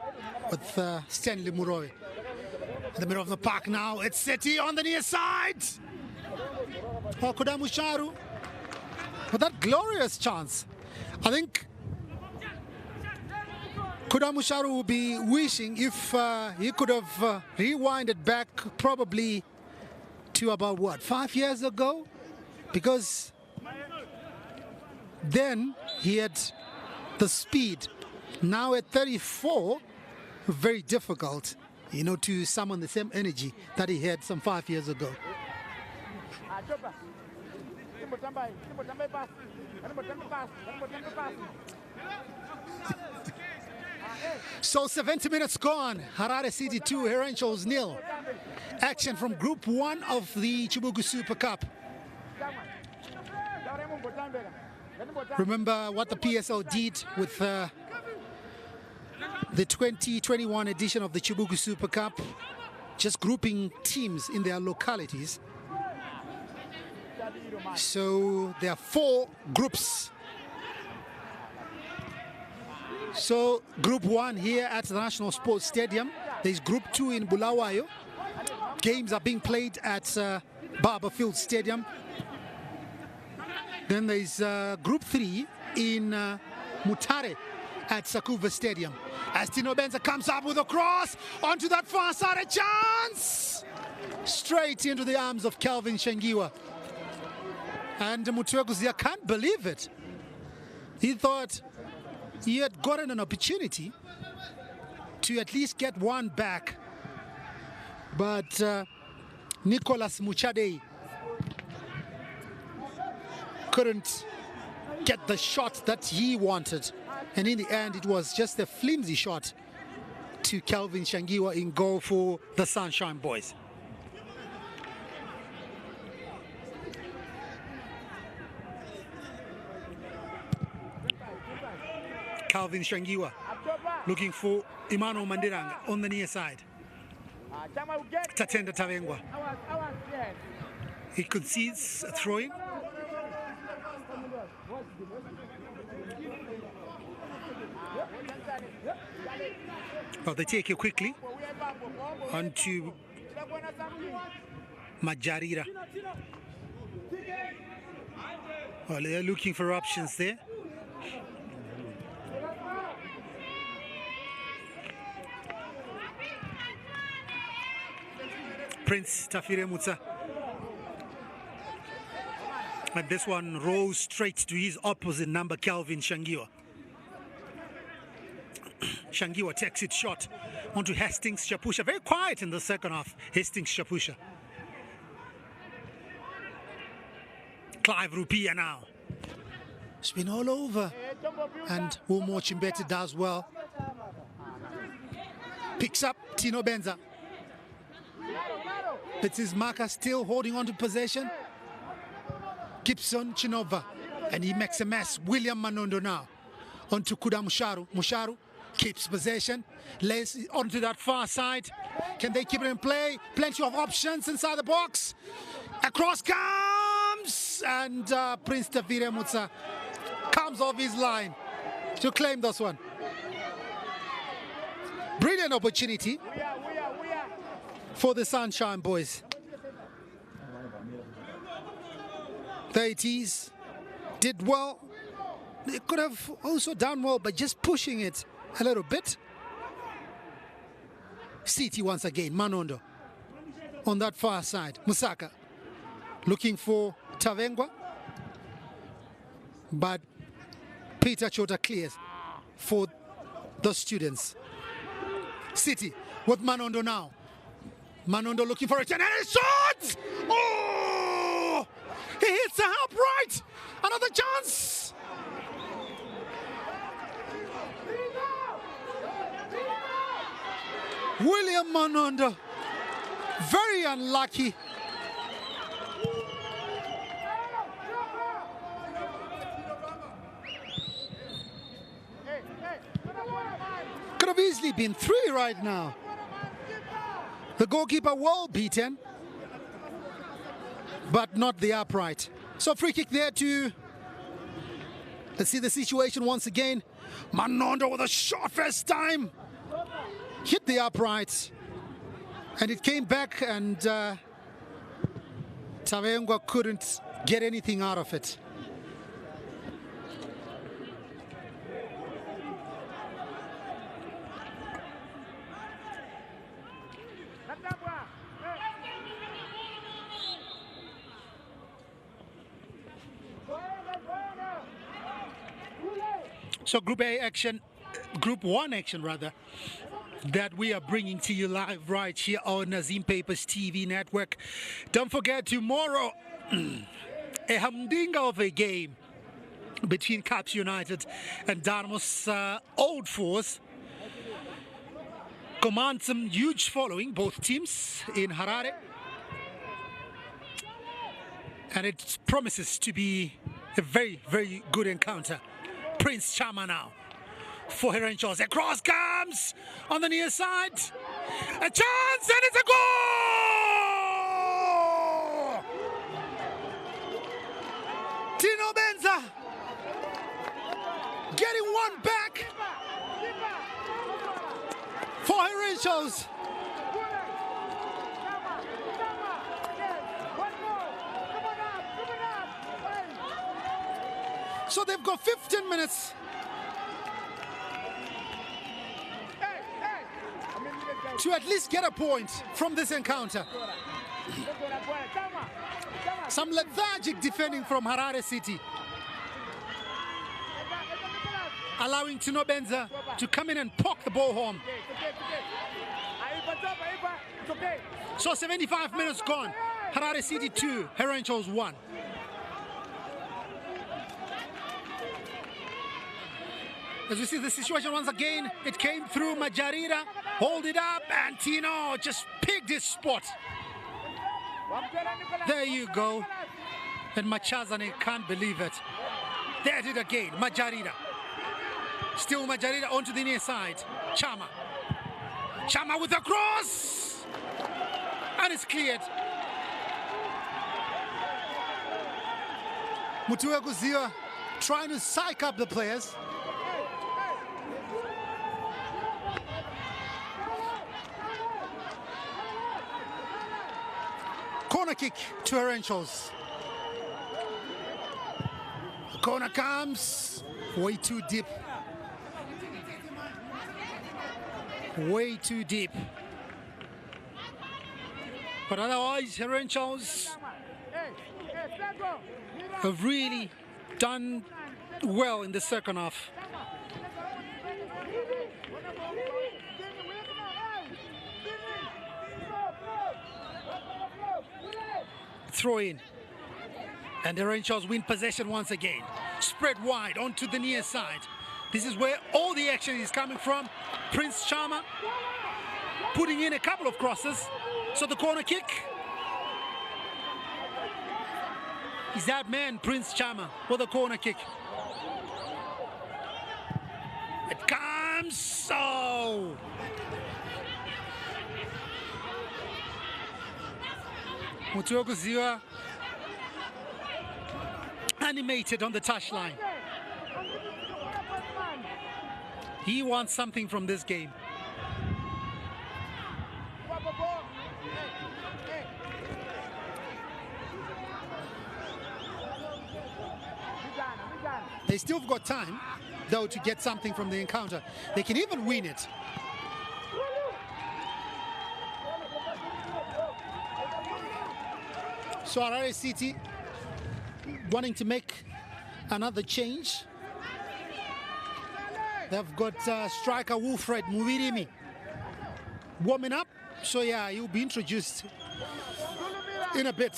with Stanley Muroe. In the middle of the park now, it's Seti on the near side. Oh, Kuda Musharu with that glorious chance. I think Kuda Musharu will be wishing if he could have rewinded back probably to about, what, 5 years ago? Because then he had the speed. Now at 34, very difficult, you know, to summon the same energy that he had some 5 years ago. So 70 minutes gone. Harare City 2, Herentals 0. Action from Group 1 of the CHIBUKU Super Cup. Remember what the PSL did with the 2021 edition of the CHIBUKU Super Cup, just grouping teams in their localities. So there are 4 groups. So Group 1 here at the National Sports Stadium. There's Group 2 in Bulawayo. Games are being played at Barberfield Stadium. Then there's Group 3 in Mutare at Sakuva Stadium. As Tino Benza comes up with a cross onto that far side, a chance! Straight into the arms of Kelvin Shangiwa. And Mutweguzia can't believe it. He thought he had gotten an opportunity to at least get one back. But Nicolas Muchadei couldn't get the shot that he wanted. And in the end, it was just a flimsy shot to Kelvin Shangiwa in goal for the Sunshine Boys. Kelvin Shangiwa looking for Emmanuel Mandiranga on the near side. Tatenda Tavengwa. He concedes a throw-in. Well, they take it quickly onto Majarira. Well, they're looking for options there. Prince Tafiremutsa. And this one rolls straight to his opposite number, Calvin Shangiwa. Shangiwa takes it short onto Hastings Shapusha. Very quiet in the second half, Hastings Shapusha. Clive Rupia now. It's been all over. And Umo Chimbete does well. Picks up Tino Benza. It's his marker still holding on to possession. Gibson Chinova. And he makes a mess. William Manondo now. Onto Kuda Musharu. Musharu keeps possession. Lays onto that far side. Can they keep it in play? Plenty of options inside the box. Across comes. And Prince Tafire Mutsa comes off his line to claim this one. Brilliant opportunity for the Sunshine Boys. There it is. Did well. They could have also done well by just pushing it a little bit. City once again. Manondo on that far side. Musaka looking for Tavengwa. But Peter Chota clears for the students. City with Manondo now. Manondo looking for it, and it shot! Oh! He hits the upright. Another chance. William Manondo, very unlucky. Could have easily been 3 right now. The goalkeeper well beaten, but not the upright. So free kick there to, let's see the situation once again. Manondo with a shot first time. Hit the upright. And it came back and Tavengwa couldn't get anything out of it. So Group A action, Group 1 action rather, that we are bringing to you live right here on Nazim Papers TV network. Don't forget tomorrow, a humdinger of a game between Caps United and Darmos Old Force. Commands some huge following, both teams in Harare. And it promises to be a very, very good encounter. Prince Chama now for Herentals. Across comes on the near side. A chance and it's a goal! Tino Benza getting one back for Herentals. So they've got 15 minutes to at least get a point from this encounter. Some lethargic defending from Harare City, allowing Tino Benza to come in and poke the ball home. So 75 minutes gone. Harare City 2, Herentals 1. As we see the situation once again, it came through Majarira, hold it up, and Tino just picked his spot. There you go. And Machazane can't believe it. There it is again, Majarira. Still Majarira onto the near side. Chama. Chama with a cross! And it's cleared. Mutua Guzia trying to psych up the players. Corner Corner kick to Herentals. The corner comes way too deep. Way too deep. But otherwise, Herentals have really done well in the second half. Throw in. And the Herentals win possession once again. Spread wide onto the near side. This is where all the action is coming from. Prince Chama putting in a couple of crosses. So the corner kick is that man, Prince Chama, for the corner kick. It comes so. Mutuokuziwa animated on the touchline. He wants something from this game. They still got time, though, to get something from the encounter. They can even win it. So Harare City wanting to make another change. They've got striker Wilfred Muvirimi warming up. So yeah, he'll be introduced in a bit.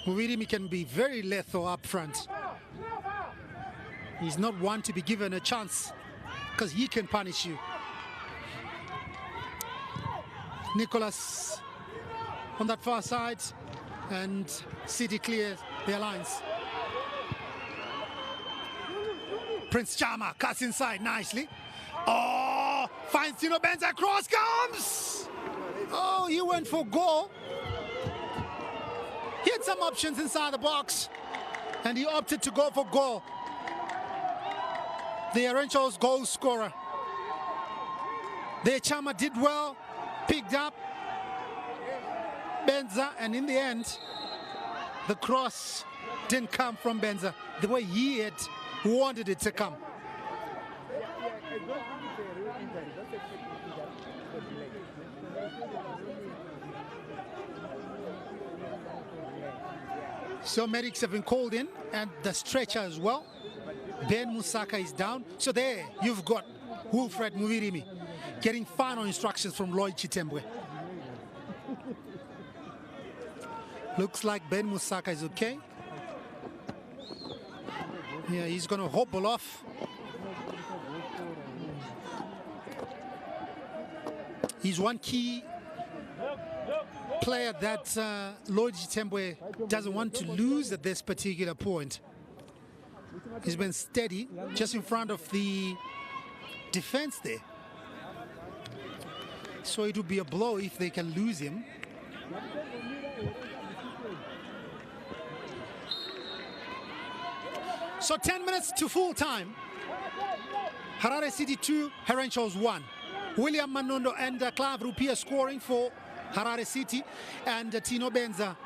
Muvirimi can be very lethal up front. He's not one to be given a chance because he can punish you. Nicholas on that far side, and City clears their lines. Prince Chama cuts inside nicely. Oh, finds Tino Benza, cross comes! Oh, he went for goal. He had some options inside the box, and he opted to go for goal. The Herentals goal scorer. The Chama did well, picked up Benza, and in the end, the cross didn't come from Benza the way he had wanted it to come. So medics have been called in, and the stretcher as well. Ben Musaka is down. So there you've got Wilfred Muvirimi getting final instructions from Lloyd Chitembwe. Looks like Ben Musaka is okay. Yeah, he's going to hobble off. He's one key player that Lloyd Chitembwe doesn't want to lose at this particular point. He's been steady just in front of the defense there. So it would be a blow if they can lose him. So 10 minutes to full time. Harare City 2, Herentals 1. William Manondo and Clive Rupia scoring for Harare City, and Tino Benza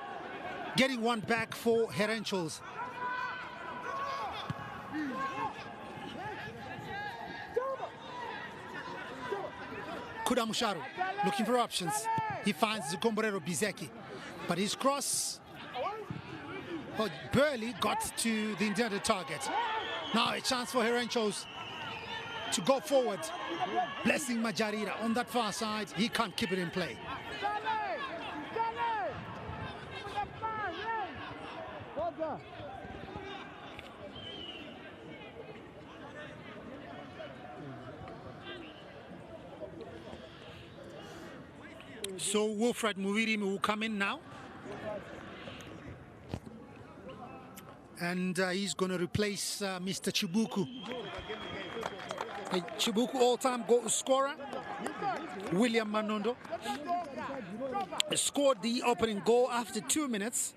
getting one back for Herentals. Kudamusharu looking for options. He finds Zukomborero Bizeki, but his cross barely got to the intended target. Now a chance for Herentals to go forward. Blessing Majarira on that far side. He can't keep it in play. So Wilfred Muvirimi will come in now. And he's going to replace Mr. Chibuku. Chibuku all-time goal scorer, William Manondo, scored the opening goal after 2 minutes.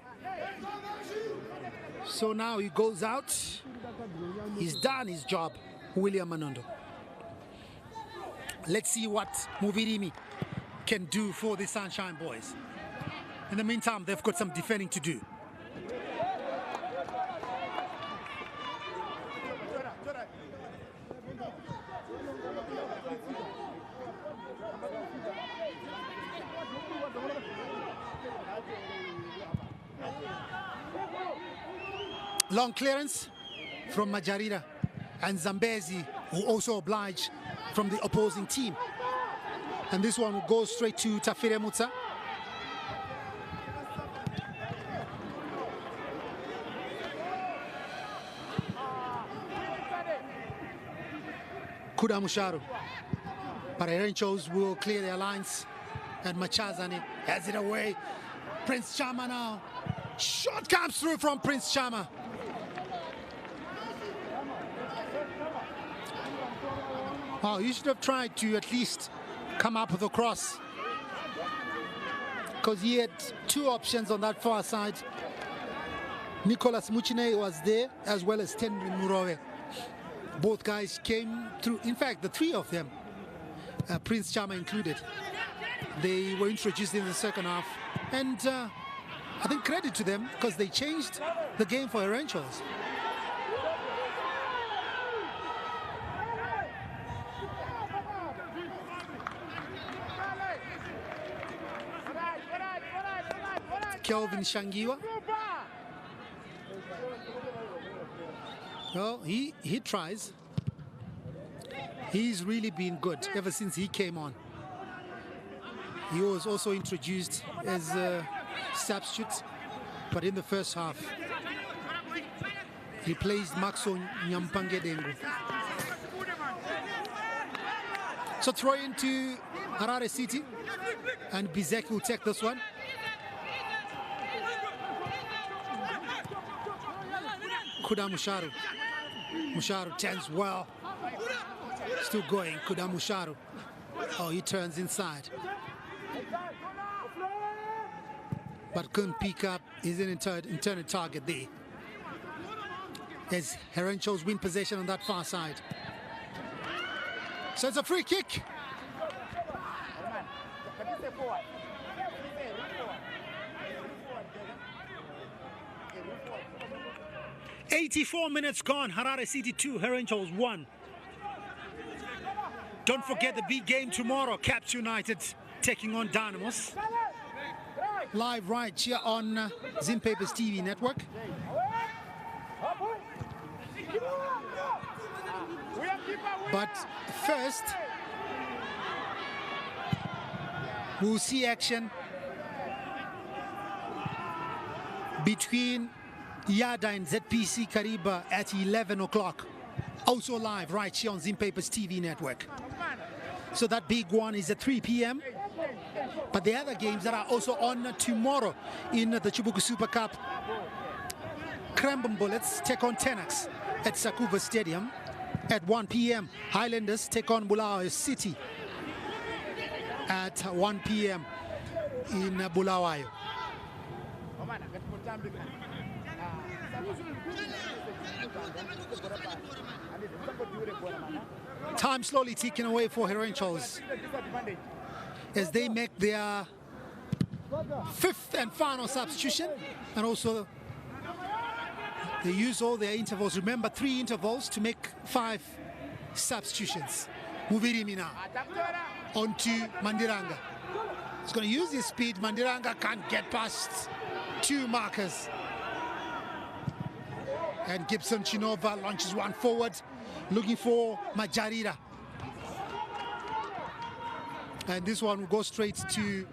So now he goes out. He's done his job. William Manondo. Let's see what Muvirimi can do for the Sunshine Boys. In the meantime, they've got some defending to do. Long clearance from Majarira and Zambezi, who also oblige from the opposing team. And this one will go straight to Tafire Mutsa. Kuda Musharu. But Herentos will clear their lines. And Machazane has it away. Prince Chama now. Shot comes through from Prince Chama. Oh, you should have tried to at least come up with a cross, because he had two options on that far side. Nicolas Muchine was there, as well as Tenri Murove. Both guys came through. In fact, the three of them, Prince Chama included, they were introduced in the second half. And I think credit to them, because they changed the game for Herentos. Kelvin Shangiwa. Well, he tries. He's really been good ever since he came on. He was also introduced as a substitute, but in the first half, he replaced Maxo Nyampange Dengu. So throw into Harare City, and Bizek will take this one. Kuda Musharu. Musharu turns well. Still going, Kuda Musharu. Oh, he turns inside. But couldn't pick up his intended target there. As Herentos win possession on that far side. So it's a free kick. "84 minutes gone, Harare City 2, Herentos 1. Don't forget the big game tomorrow, Caps United taking on Dynamos. Live right here on Zim Papers TV network. But first, we'll see action between Yada and ZPC Kariba at 11 o'clock. Also live right here on Zim Papers TV network. So that big one is at 3 p.m. But the other games that are also on tomorrow in the CHIBUKU Super Cup. Crambum Bullets take on Tenax at Sakuva Stadium at 1 p.m. Highlanders take on Bulawayo City at 1 p.m. in Bulawayo. Time slowly ticking away for Herentos as they make their fifth and final substitution, and also they use all their intervals. Remember, 3 intervals to make 5 substitutions. Muvirimi now onto Mandiranga. He's going to use his speed. Mandiranga can't get past 2 markers. And Gibson Chinova launches one forward, looking for Majarira. And this one will go straight to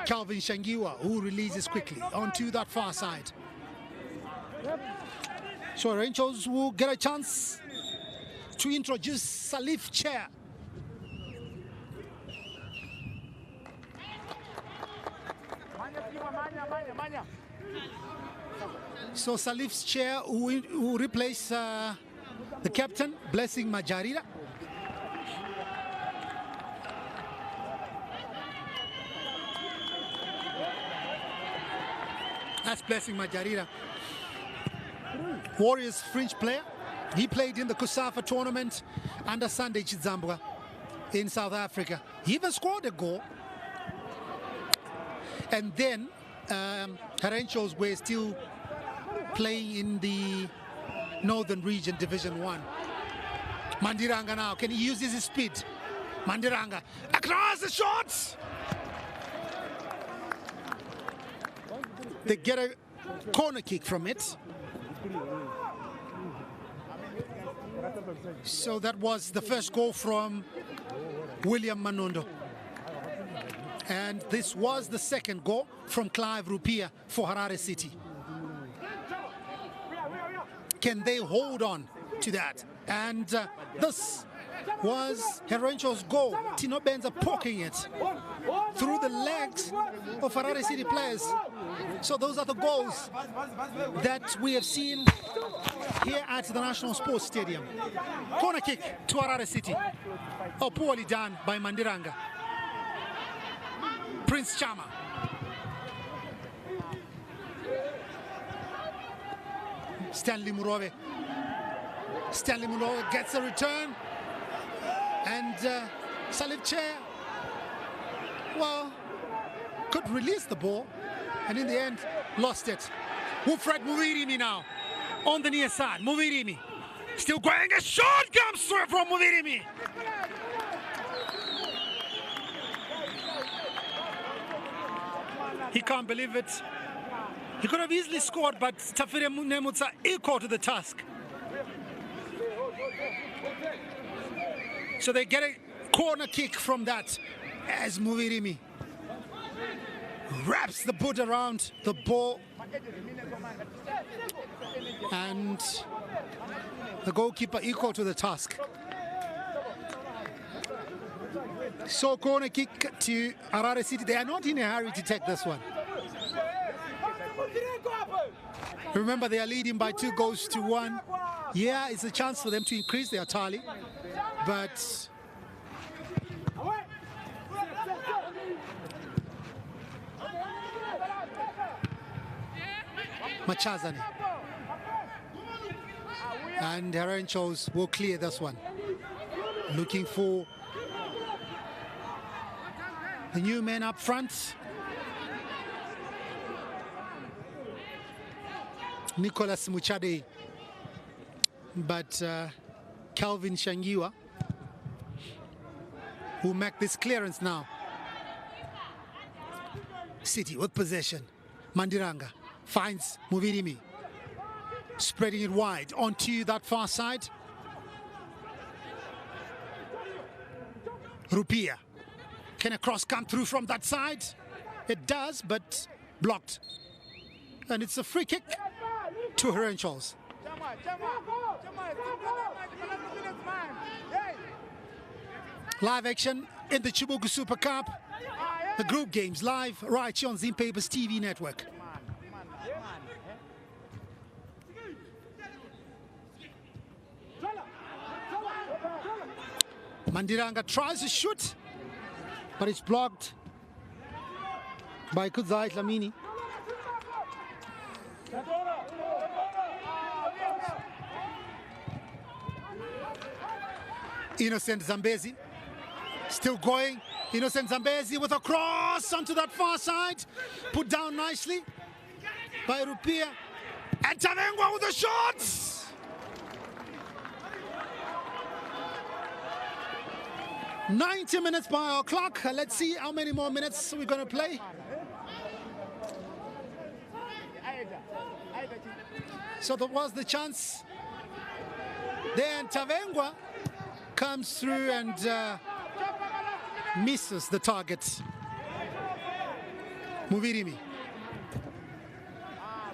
Calvin Shangiwa, who releases quickly onto that far side. So Herentos will get a chance to introduce Salif Chair. So Salif's Chair will replace the captain, Blessing Majarira. That's Blessing Majarira. Warriors fringe player, He played in the Kusafa tournament under Sunday Chidzambwa in South Africa. He even scored a goal. And then Herentals were still playing in the Northern Region Division 1. Mandiranga now, can he use his speed? Mandiranga, across the shots! They get a corner kick from it. So that was the first goal from William Manondo. And this was the second goal from Clive Rupia for Harare City. Can they hold on to that? And this was Herentals' goal. Tino Benza poking it through the legs of Harare City players. So those are the goals that we have seen here at the National Sports Stadium. Corner kick to Harare City. Oh, poorly done by Mandiranga. Prince Chama. Stanley Murove. Stanley Murove gets a return. And Salif Chair, well, could release the ball. And in the end, lost it. Wilfred Muvirimi now on the near side. Muvirimi still going. A shot comes through from Muvirimi. He can't believe it. He could have easily scored, but Tafire Nemutsa equal to the task. So they get a corner kick from that as Muvirimi wraps the boot around the ball. And the goalkeeper equal to the task. So corner kick to Harare City. They are not in a hurry to take this one. Remember, they are leading by 2-1. Yeah, it's a chance for them to increase their tally. But Machazane and Herentals will clear this one. Looking for the new men up front. Nicholas Muchade, but Calvin Shangiwa will make this clearance now. City with possession. Mandiranga finds Muvirimi, spreading it wide onto that far side. Rupia. Can a cross come through from that side? It does, but blocked. And it's a free kick to Herentals. Live action in the Chibuku Super Cup. The group games live right here on Zimpapers TV network. Mandiranga tries to shoot, but it's blocked by Kudzai Lamini. Innocent Zambezi still going. Innocent Zambezi with a cross onto that far side. Put down nicely by Rupia. And Tavengwa with the shots. "90 minutes by our clock." Let's see how many more minutes we're going to play. So that was the chance. Then Tavengwa comes through and misses the target. Muvirimi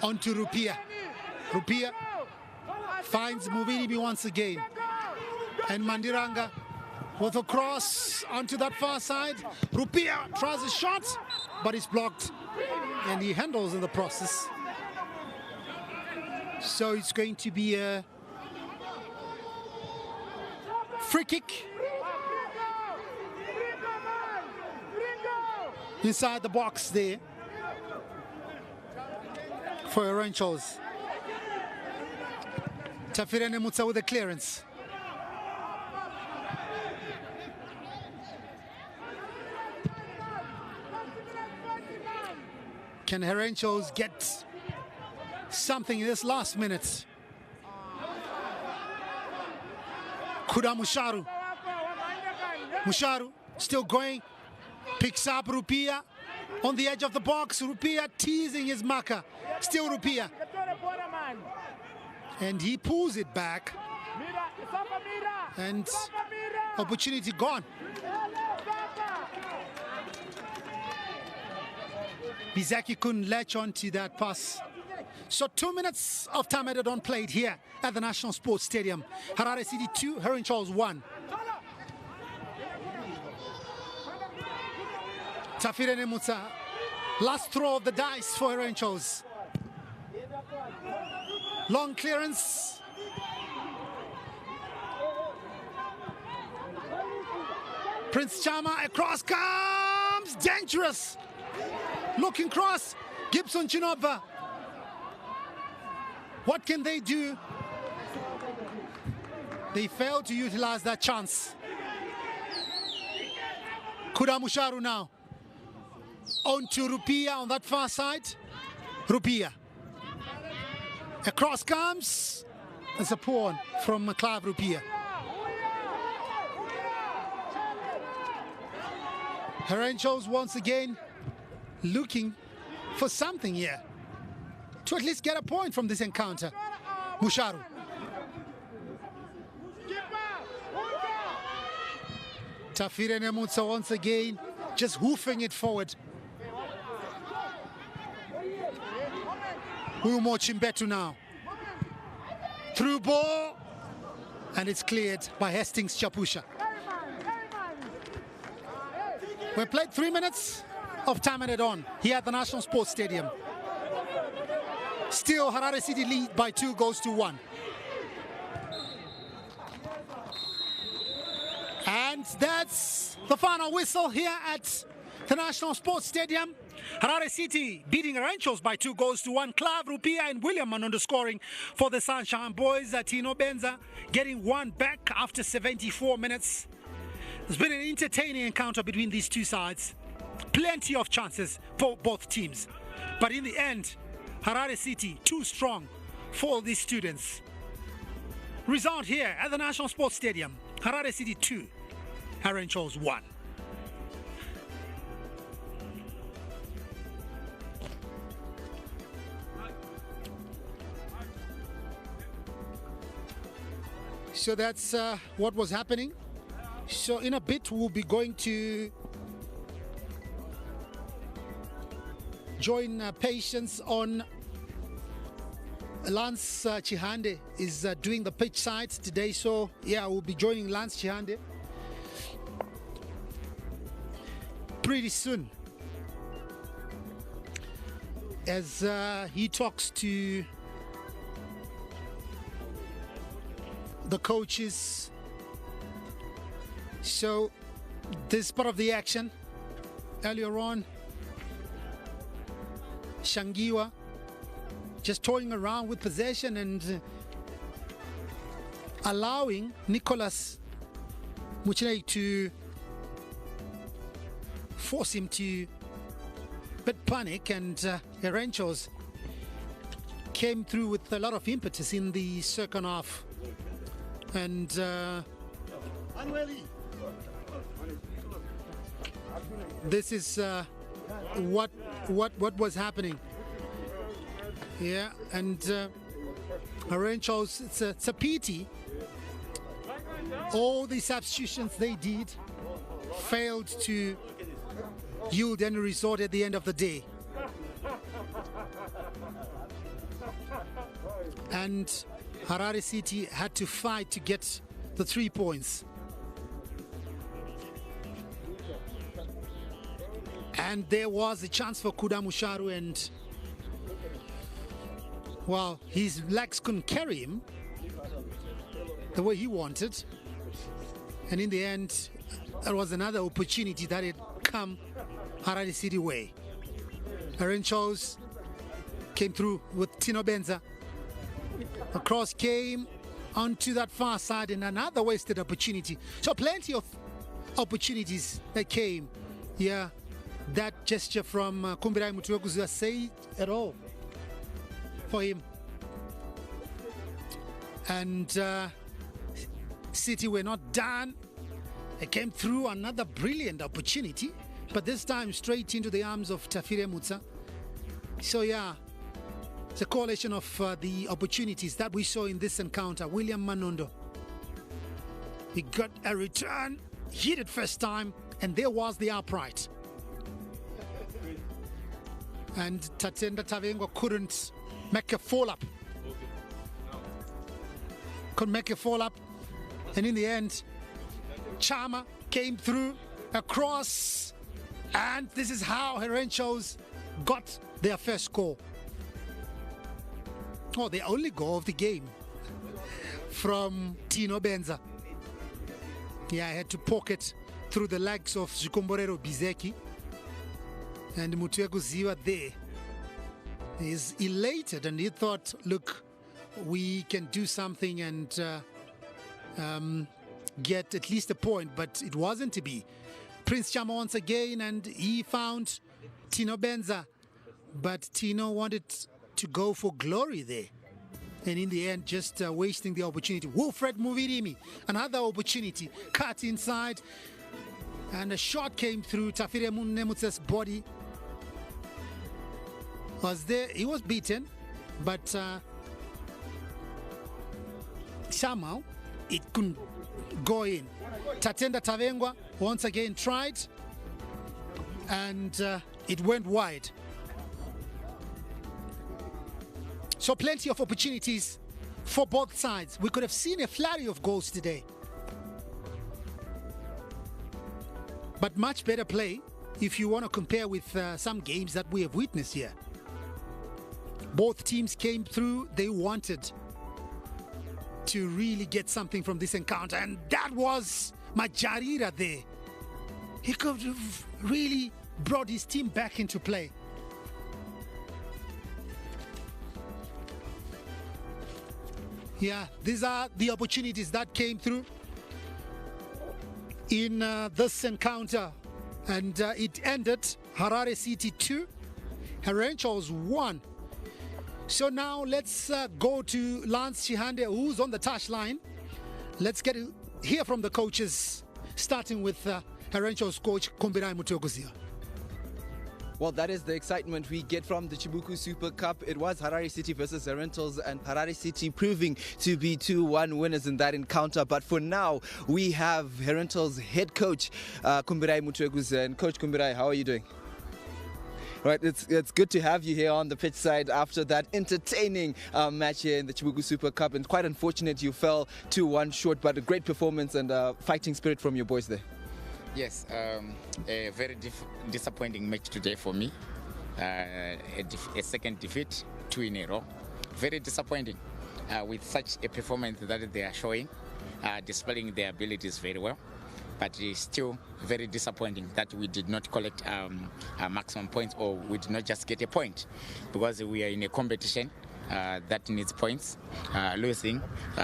onto Rupia. Rupia finds Muvirimi once again. And Mandiranga with a cross onto that far side. Rupia tries a shot, but it's blocked. And he handles in the process. So it's going to be a free kick inside the box there for Herentals. Tafirene Mutsa with the clearance. Can Herentals get something in this last minute? Kuda Musharu. Musharu still going. Picks up Rupia on the edge of the box. Rupia teasing his marker. Still Rupia. And he pulls it back. And opportunity gone. Bizaki couldn't latch on to that pass. So 2 minutes of time added on played here at the National Sports Stadium. Harare City 2, HERENTALS 1. Tafirene Mutsa, last throw of the dice for HERENTALS. Long clearance. Prince Chama across comes, dangerous. Looking cross, Gibson Chinova. What can they do? They failed to utilize that chance. Kuda Musharu now. On to Rupia on that far side. Rupia. Across comes. It's a pawn from Clive Rupia. HERENTALS once again looking for something here to at least get a point from this encounter. Musharu. Tafirene Mutsa once again just hoofing it forward. Umo Chimbetu now. Through ball, and it's cleared by Hastings Chapusha. We played 3 minutes of time added on here at the National Sports Stadium. Still Harare City lead by 2 goals to 1. And that's the final whistle here at the National Sports Stadium. Harare City beating HERENTALS by 2 goals to 1. Clive Rupia and William Manondo scoring for the Sunshine Boys. Tino Benza getting one back after 74 minutes. It's been an entertaining encounter between these two sides. Plenty of chances for both teams. But in the end, Harare City too strong for these students. Result here at the National Sports Stadium. Harare City 2, HERENTALS 1. So that's what was happening. So in a bit we'll be going to join Patience on Lance Chihande is doing the pitch sides today. So yeah, we'll be joining Lance Chihande pretty soon as he talks to the coaches. So this is part of the action. Earlier on, Shangiwa just toying around with possession and allowing Nicholas Muchinei to force him to bit panic, and HERENTALS came through with a lot of impetus in the second half. And this is what was happening. Yeah, and HERENTALS, it's a pity. All the substitutions they did failed to yield any result at the end of the day. And Harare City had to fight to get the 3 points. And there was a chance for Kuda Musharu, and well, his legs couldn't carry him the way he wanted. And in the end, there was another opportunity that had come Harare City way. HERENTALS came through with Tino Benza. Across came onto that far side, and another wasted opportunity. So plenty of opportunities that came. Yeah, that gesture from Kumbirai Mutuekuziwa say it all for him. And City were not done. They came through another brilliant opportunity, but this time straight into the arms of Tafire Mutsa. So yeah, it's a correlation of the opportunities that we saw in this encounter. William Manondo, he got a return, hit it first time, and there was the upright. And Tatenda Tavengwa couldn't make a fall up. Couldn't make a fall up. And in the end, Chama came through across. And this is how Herentals got their first goal. Oh, the only goal of the game from Tino Benza. Yeah, I had to pocket through the legs of Zikomborero Bizeki. And Mutuekuziwa there is elated, and he thought, look, we can do something and get at least a point, but it wasn't to be. Prince Chama once again, and he found Tino Benza, but Tino wanted to go for glory there. And in the end, just wasting the opportunity. Wilfred Muvirimi, another opportunity, cut inside, and a shot came through Tafire Munemutsa's body. Was there, he was beaten, but somehow it couldn't go in. Tatenda Tavengwa once again tried, and it went wide. So plenty of opportunities for both sides. We could have seen a flurry of goals today, but much better play if you want to compare with some games that we have witnessed here. Both teams came through. They wanted to really get something from this encounter, and that was Majarira there. He could have really brought his team back into play. Yeah, these are the opportunities that came through in this encounter, and it ended Harare City 2, Herentals 1. So now let's go to Lance Chihande, who's on the touchline. Let's hear from the coaches, starting with Herentals coach Kumbirai Mutuekuziwa. Well, that is the excitement we get from the CHIBUKU Super Cup. It was Harare City versus Herentals, and Harare City proving to be 2-1 winners in that encounter. But for now, we have Herentals head coach Kumbirai Mutuekuziwa. And Coach Kumbirai, how are you doing? Right, it's good to have you here on the pitch side after that entertaining match here in the CHIBUKU Super Cup. And quite unfortunate you fell 2-1 short, but a great performance and fighting spirit from your boys there. Yes, a very disappointing match today for me. A second defeat, 2 in a row. Very disappointing with such a performance that they are showing, displaying their abilities very well. But it's still very disappointing that we did not collect maximum points, or we did not just get a point, because we are in a competition that needs points. Losing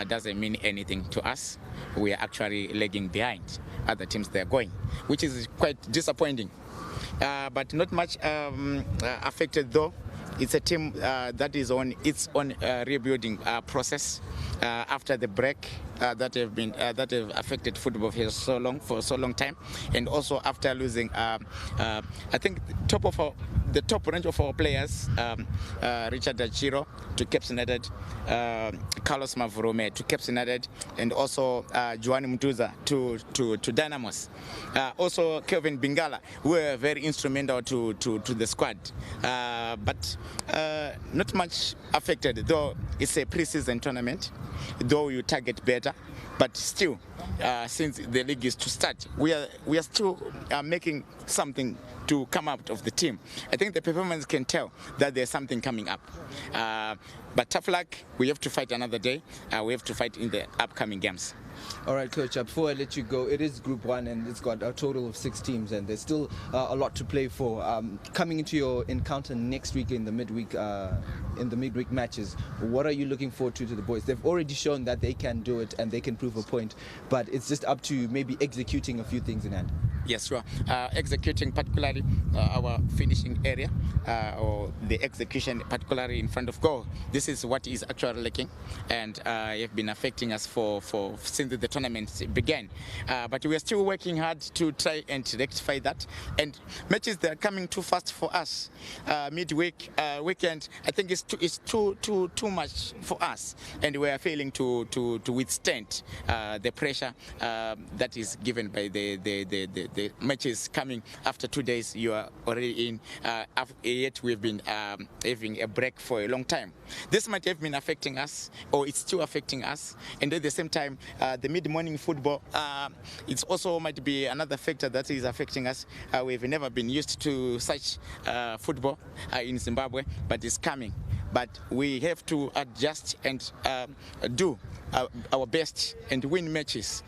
doesn't mean anything to us. We are actually lagging behind other teams they are going, which is quite disappointing. But not much affected though. It's a team that is on its own rebuilding process after the break that have affected football for so long time, and also after losing I think the top range of our players, Richard Dachiro to Caps United, Carlos Mavurome to Caps United, and also Joani Mtuza to Dynamos. Also Kelvin Bingala, who were very instrumental to the squad. But not much affected, though it's a pre-season tournament, though you target better. But still, since the league is to start, we are still making something to come out of the team. I think the performance can tell that there's something coming up. But tough luck, we have to fight another day. We have to fight in the upcoming games. All right, Coach, before I let you go, it is Group 1 and it's got a total of 6 teams and there's still a lot to play for. Coming into your encounter next week in the midweek matches, what are you looking forward to the boys? They've already shown that they can do it and they can prove a point, but it's just up to maybe executing a few things in hand. Yes, sure. Executing particularly our finishing area or the execution particularly in front of goal. This is what is actually lacking and have been affecting us since the tournament began. But we are still working hard to try and rectify that. And matches that are coming too fast for us. Midweek, weekend, I think it's too much for us, and we are failing to withstand the pressure that is given by the matches coming after 2 days. You are already in, yet we've been having a break for a long time. This might have been affecting us, or it's still affecting us, and at the same time, the mid-morning football, it's also might be another factor that is affecting us. We've never been used to such football in Zimbabwe, but it's coming. But we have to adjust and do our best and win matches.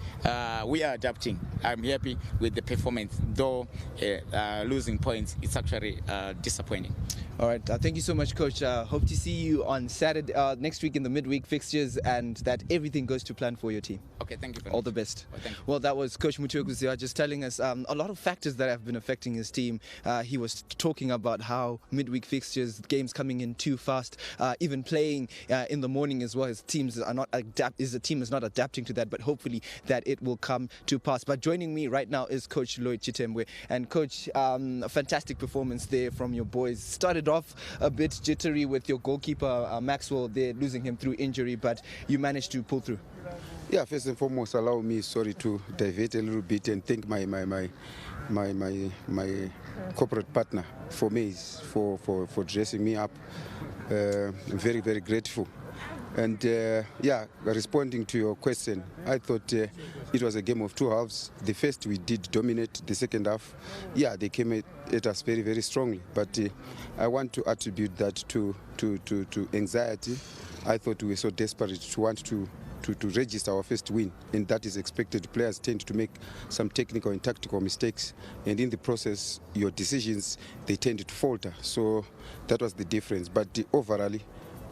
We are adapting. I'm happy with the performance, though losing points, it's actually disappointing. All right, thank you so much, Coach. Hope to see you on Saturday, next week in the midweek fixtures, and that everything goes to plan for your team. Okay, thank you very All much. the best. Well, thank you. Well, that was Coach Mutuku just telling us a lot of factors that have been affecting his team. He was talking about how midweek fixtures, games coming in too fast, even playing in the morning as well. His team is not adapting to that, but hopefully that it will come to pass. But joining me right now is Coach Lloyd Chitembwe. And Coach, a fantastic performance there from your boys. Started off a bit jittery with your goalkeeper Maxwell there, losing him through injury, but you managed to pull through. Yeah, first and foremost, allow me, to divert a little bit and thank my corporate partner for me, for dressing me up. I'm very, very grateful. And yeah, responding to your question, I thought it was a game of 2 halves. The first we did dominate. The second half, yeah, they came at us very, very strongly. But I want to attribute that to anxiety. I thought we were so desperate to want to register our first win, and that is expected. Players tend to make some technical and tactical mistakes, and in the process, your decisions, they tend to falter. So that was the difference. But overall,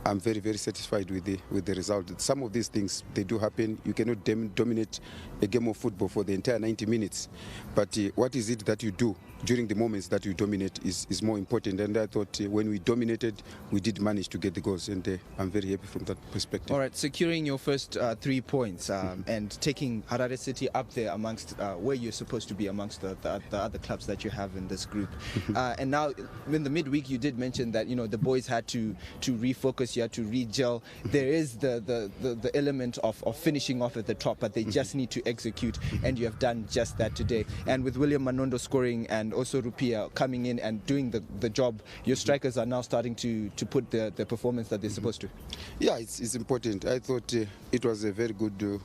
I'm very, very satisfied with the result. Some of these things, they do happen. You cannot dominate a game of football for the entire 90 minutes. But what is it that you do during the moments that you dominate is more important. And I thought when we dominated, we did manage to get the goals. And I'm very happy from that perspective. All right, securing your first 3 points and taking Harare City up there amongst where you're supposed to be amongst the other clubs that you have in this group. And now in the midweek, you did mention that, you know, the boys had to refocus. You had to re-gel. There is the element of finishing off at the top, but they just need to execute, and you have done just that today. And with William Manondo scoring and also Rupia coming in and doing the job, your strikers are now starting to put the performance that they're supposed to. Yeah, it's important. I thought it was a very good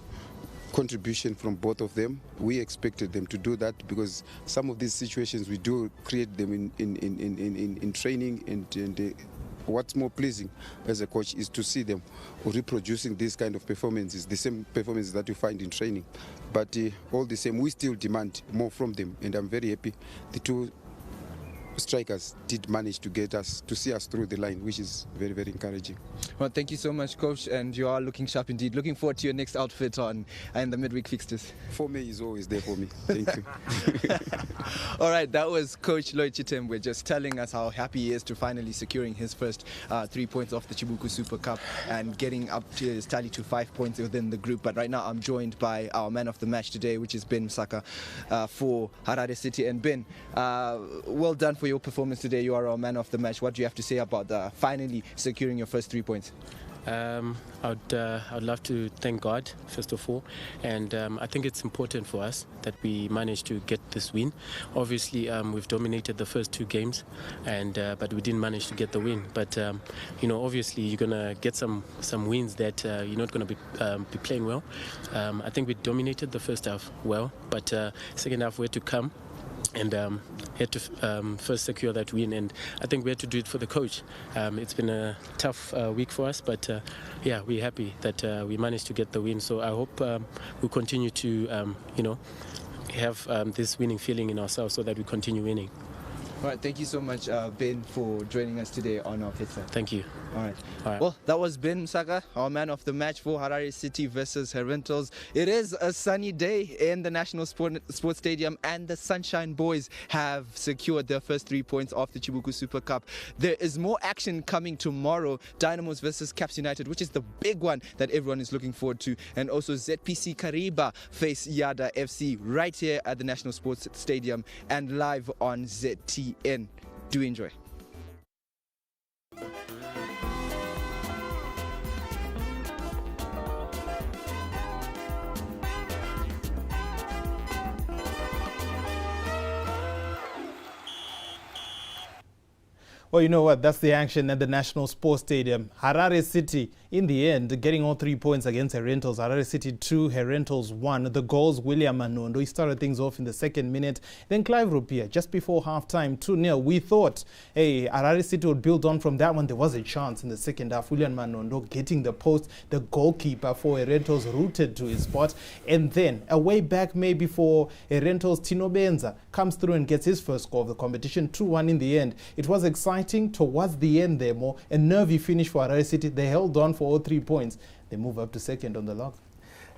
contribution from both of them. We expected them to do that because some of these situations we do create them in training, and what's more pleasing as a coach is to see them reproducing these kind of performances, the same performances that you find in training. But all the same, we still demand more from them, and I'm very happy the 2 strikers did manage to get us, to see us through the line, which is very, very encouraging. Well, thank you so much, Coach, and you are looking sharp indeed. Looking forward to your next outfit in the midweek fixtures. For me, is always there for me. Thank you. All right, that was Coach Lloyd Chitembwe just telling us how happy he is to finally securing his first 3 points off the CHIBUKU Super Cup and getting up to his tally to 5 points within the group. But right now, I'm joined by our man of the match today, which is Ben Msaka for Harare City. And Ben, well done for your performance today. You are our man of the match. What do you have to say about finally securing your first 3 points? I'd love to thank God first of all, and I think it's important for us that we managed to get this win. Obviously, we've dominated the first 2 games, and but we didn't manage to get the win. But you know, obviously, you're gonna get some wins that you're not gonna be playing well. I think we dominated the first half well, but second half we had to come and had to first secure that win, and I think we had to do it for the coach. It's been a tough week for us, but yeah, we're happy that we managed to get the win. So I hope we'll continue to have this winning feeling in ourselves so that we continue winning. All right, thank you so much, Ben, for joining us today on our Pizza. Thank you. All right. All right. Well, that was Ben Msaka, our man of the match for Harare City versus Herentals. It is a sunny day in the National Sports Stadium, and the Sunshine Boys have secured their first 3 points of the CHIBUKU Super Cup. There is more action coming tomorrow. Dynamos versus Caps United, which is the big one that everyone is looking forward to. And also ZPC Kariba face Yada FC right here at the National Sports Stadium and live on ZTN. Do enjoy. Well, you know what? That's the action at the National Sports Stadium. Harare City, in the end, getting all 3 points against Herentals. Harare City 2, Herentals 1. The goals, William Manondo. He started things off in the second minute. Then Clive Rupia, just before halftime, 2-0. We thought, hey, Harare City would build on from that one. There was a chance in the second half. William Manondo getting the post. The goalkeeper for Herentals rooted to his spot. And then, a way back maybe for Herentals, Tino Benza comes through and gets his first goal of the competition. 2-1 in the end. It was exciting towards the end there, more a nervy finish for Harare City. They held on for all 3 points. They move up to second on the log.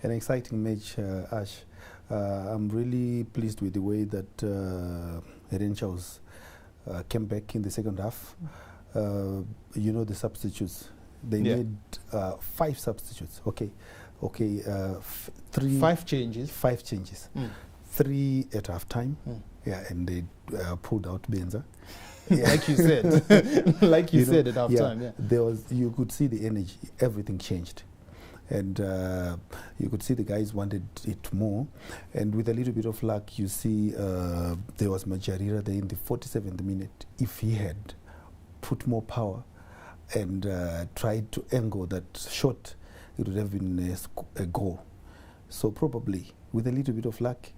An exciting match, Ash. I'm really pleased with the way that Herentals came back in the second half. You know, the substitutes. They made 5 substitutes. Okay. 5 changes. 5 changes. 3 at half time. Yeah, and they pulled out Benza. Yeah. Like you said, like you said at half time. Yeah. There was, you could see the energy. Everything changed, and you could see the guys wanted it more. And with a little bit of luck, you see there was Majarira there in the 47th minute. If he had put more power and tried to angle that shot, it would have been a goal. So probably with a little bit of luck,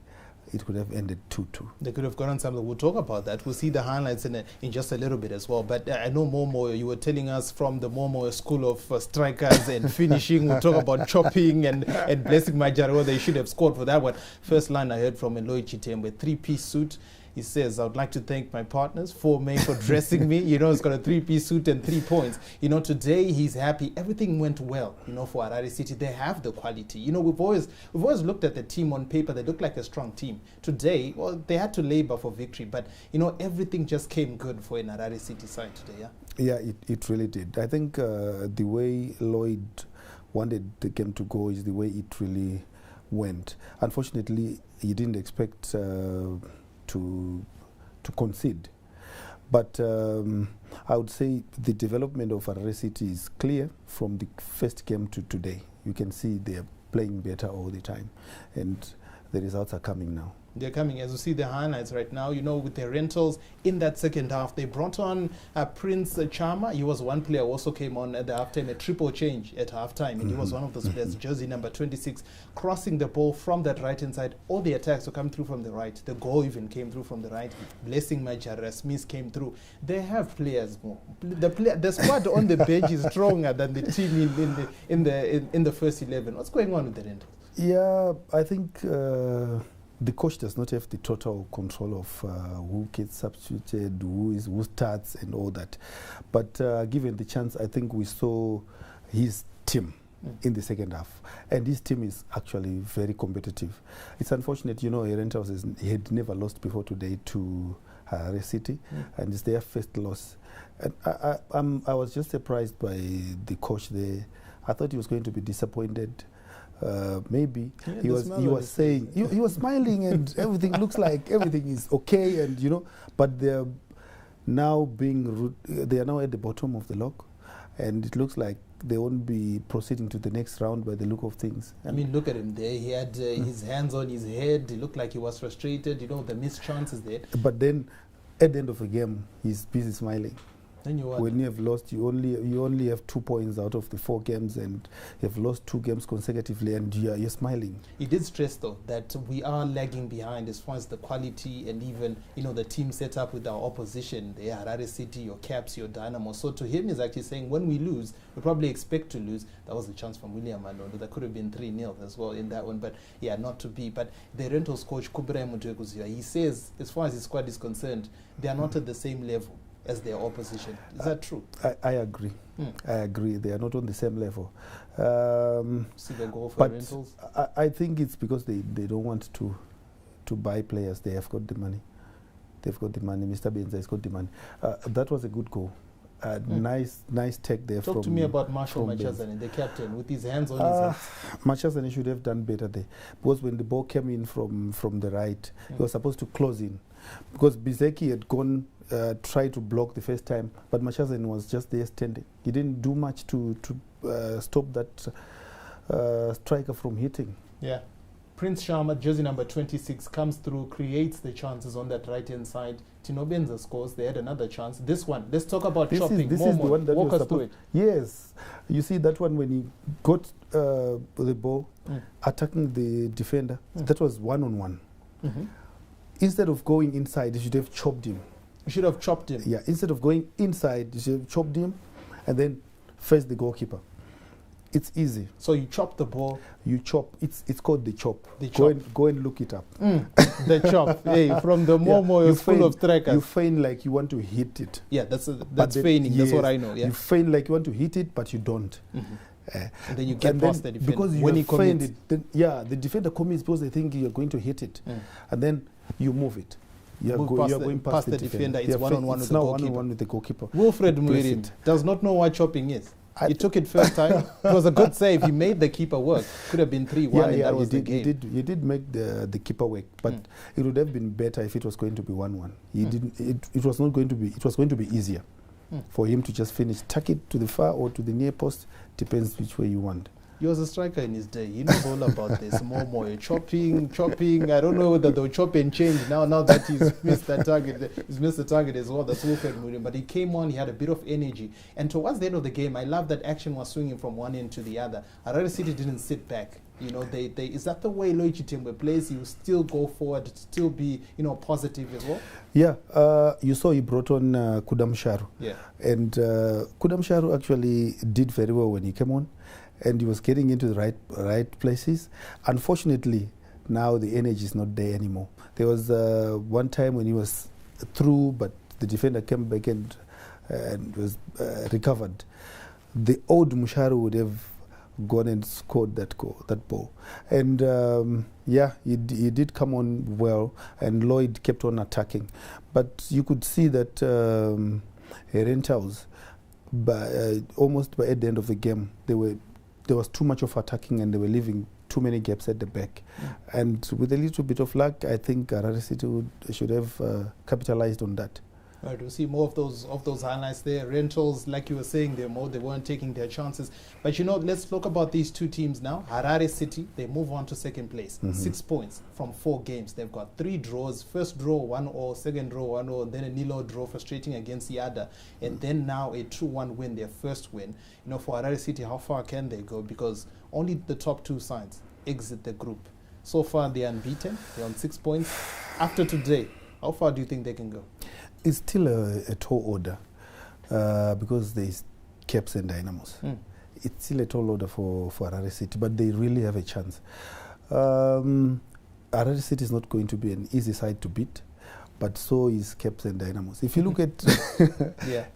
it could have ended 2-2. They could have gotten something. We'll talk about that. We'll see the highlights in just a little bit as well. But I know Momo, you were telling us from the Momo school of strikers and finishing. We'll talk about chopping and blessing Majaro. They should have scored for that one. First line I heard from Eloy Chitembe, 3-piece suit. He says, I would like to thank my partners, for dressing me. You know, he's got a 3-piece suit and 3 points. You know, today he's happy. Everything went well, you know, for Harare City. They have the quality. You know, we've always looked at the team on paper. They look like a strong team. Today, well, they had to labor for victory. But, you know, everything just came good for an Harare City side today, yeah? Yeah, it really did. I think the way Lloyd wanted the game to go is the way it really went. Unfortunately, he didn't expect to concede. But I would say the development of Harare City is clear from the first game to today. You can see they're playing better all the time, and the results are coming now. They're coming, as you see the highlights right now, you know, with their rentals in that second half. They brought on Prince Chama. He was one player who also came on at the halftime, a triple change at halftime, and he was one of those players, jersey number 26, crossing the ball from that right-hand side. All the attacks were coming through from the right. The goal even came through from the right. Blessing Majara Smith came through. They have players more. The squad on the bench is stronger than the team in the first 11. What's going on with the rentals? Yeah, I think the coach does not have the total control of who gets substituted, who starts, and all that. But given the chance, I think we saw his team in the second half, and his team is actually very competitive. It's unfortunate, you know, Herentals had never lost before today to Harare City, and it's their first loss. And I was just surprised by the coach there. I thought he was going to be disappointed. Maybe he was saying he was smiling and everything looks like everything is okay, and you know, but they're now they are now at the bottom of the log, and it looks like they won't be proceeding to the next round by the look of things. I mean, look at him there. He had his hands on his head. He looked like he was frustrated. You know, the missed chances there. But then, at the end of the game, he's busy smiling. Then you what? When you have lost, you only have 2 points out of the 4 games, and you've lost 2 games consecutively, and you're smiling. He did stress though that we are lagging behind as far as the quality and even the team set up with our opposition, the Harare City, your Caps, your Dynamo. So to him, he's actually saying when we lose, we probably expect to lose. That was a chance from William Manondo. That could have been 3-0 as well in that one, but yeah, not to be. But the Rentals coach Kubra Mutwekuzia, he says as far as his squad is concerned, they are not at the same level as their opposition. Is that true? I agree. I agree. They are not on the same level. See the goal for Rentals? I think it's because they don't want to buy players. They have got the money. They've got the money. Mr. Benza has got the money. That was a good goal. Nice take there. Talk to me about Marshall Machazane, the captain, with his hands on his head. Machazane should have done better there, because when the ball came in from the right, he was supposed to close in, because Bizeki had gone try to block the first time, but Machazane was just there standing. He didn't do much to stop that striker from hitting. Yeah. Prince Sharma, jersey number 26, comes through, creates the chances on that right-hand side. Tino Benza scores. They had another chance. This one, let's talk about chopping. This is the one that walk us through it. Yes. You see that one when he got the ball, attacking the defender, that was one-on-one. Instead of going inside, you should have chopped him. You should have chopped him. Yeah, instead of going inside, you should have chopped him and then face the goalkeeper. It's easy. So you chop the ball. You chop. It's called the chop. The chop. Go and look it up. The chop. Hey, from the Momo, you're full of strikers. You feign like you want to hit it. Yeah, that's feigning. Yes, that's what I know. Yeah. You feign like you want to hit it, but you don't. And then you get past the defender. Because when he commits it, then, the defender commits because they think you're going to hit it. And then you move it. You're going past the defender. It's one-on-one with the goalkeeper. One-on-one with the goalkeeper. Wilfred Muirin does not know what chopping is. He took it first time. It was a good save. He made the keeper work. Could have been 3-1 and that was the game. You did make the keeper work, but it would have been better if it was going to be 1-1. He didn't. It was not going to be. It was going to be easier for him to just finish, tuck it to the far or to the near post. Depends which way you want. He was a striker in his day. He knows all about this. More chopping. I don't know whether they'll chop and change now that he's missed that target. He's missed the target as well. That's Wilfred Murin. But he came on, he had a bit of energy. And towards the end of the game, I love that action was swinging from one end to the other. Harare City didn't sit back. Is that the way Loichi Tembe plays? He will still go forward, still be, positive as well? Yeah, you saw he brought on Kudamsharu. Yeah. And Kudamsharu actually did very well when he came on. And he was getting into the right places. Unfortunately, now the energy is not there anymore. There was one time when he was through, but the defender came back and was recovered. The old Musharu would have gone and scored that ball. And he did come on well, and Lloyd kept on attacking. But you could see that Herentals, almost at the end of the game, there was too much of attacking and they were leaving too many gaps at the back. And with a little bit of luck, I think Harare City should have capitalized on that. Right, we'll see more of those highlights there. Rentals, like you were saying, they weren't taking their chances. But let's talk about these two teams now. Harare City, they move on to second place. 6 points from 4 games. They've got 3 draws. First draw 1-0, second draw 1-0, then a 0 draw, frustrating against the other. And then now a 2-1 win, their first win. For Harare City, how far can they go? Because only the top 2 sides exit the group. So far, they're unbeaten. They're on 6 points. After today, how far do you think they can go? It's still a tall order because there's Caps and Dynamos. It's still a tall order for Harare City, but they really have a chance. Harare City is not going to be an easy side to beat, but so is Caps and Dynamos. If you look at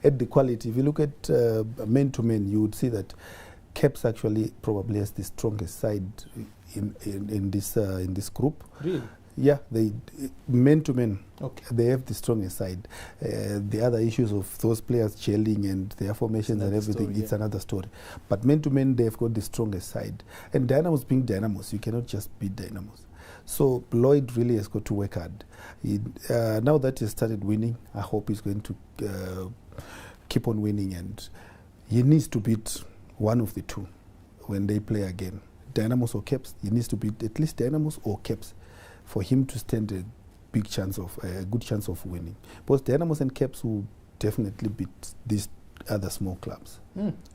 at the quality, if you look at men to men, you would see that Caps actually probably has the strongest side in this group. Really? Yeah, they men to men. Okay. They have the strongest side. The other issues of those players gelling and their formations and everything, it's another story. But men to men, they've got the strongest side. And Dynamos being Dynamos, you cannot just beat Dynamos. So Lloyd really has got to work hard. Now that he started winning, I hope he's going to keep on winning, and he needs to beat one of the two when they play again. Dynamos or Caps, he needs to beat at least Dynamos or Caps for him to stand a good chance of winning. Both Dynamos and Caps will definitely beat these other small clubs.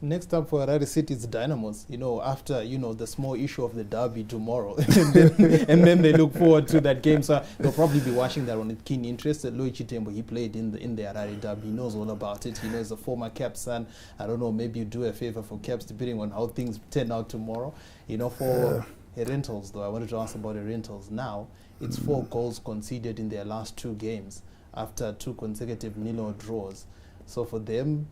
Next up for Harare City is Dynamos. After the small issue of the derby tomorrow, and then they look forward to that game. So they'll probably be watching that on keen interest. Loichi Tembo, he played in the Harare derby. He knows all about it. He knows a former Caps son. I don't know. Maybe you do a favor for Caps depending on how things turn out tomorrow. For Herentals, though, I wanted to ask about Herentals. Now it's 4 goals conceded in their last 2 games after 2 consecutive 0 draws. So for them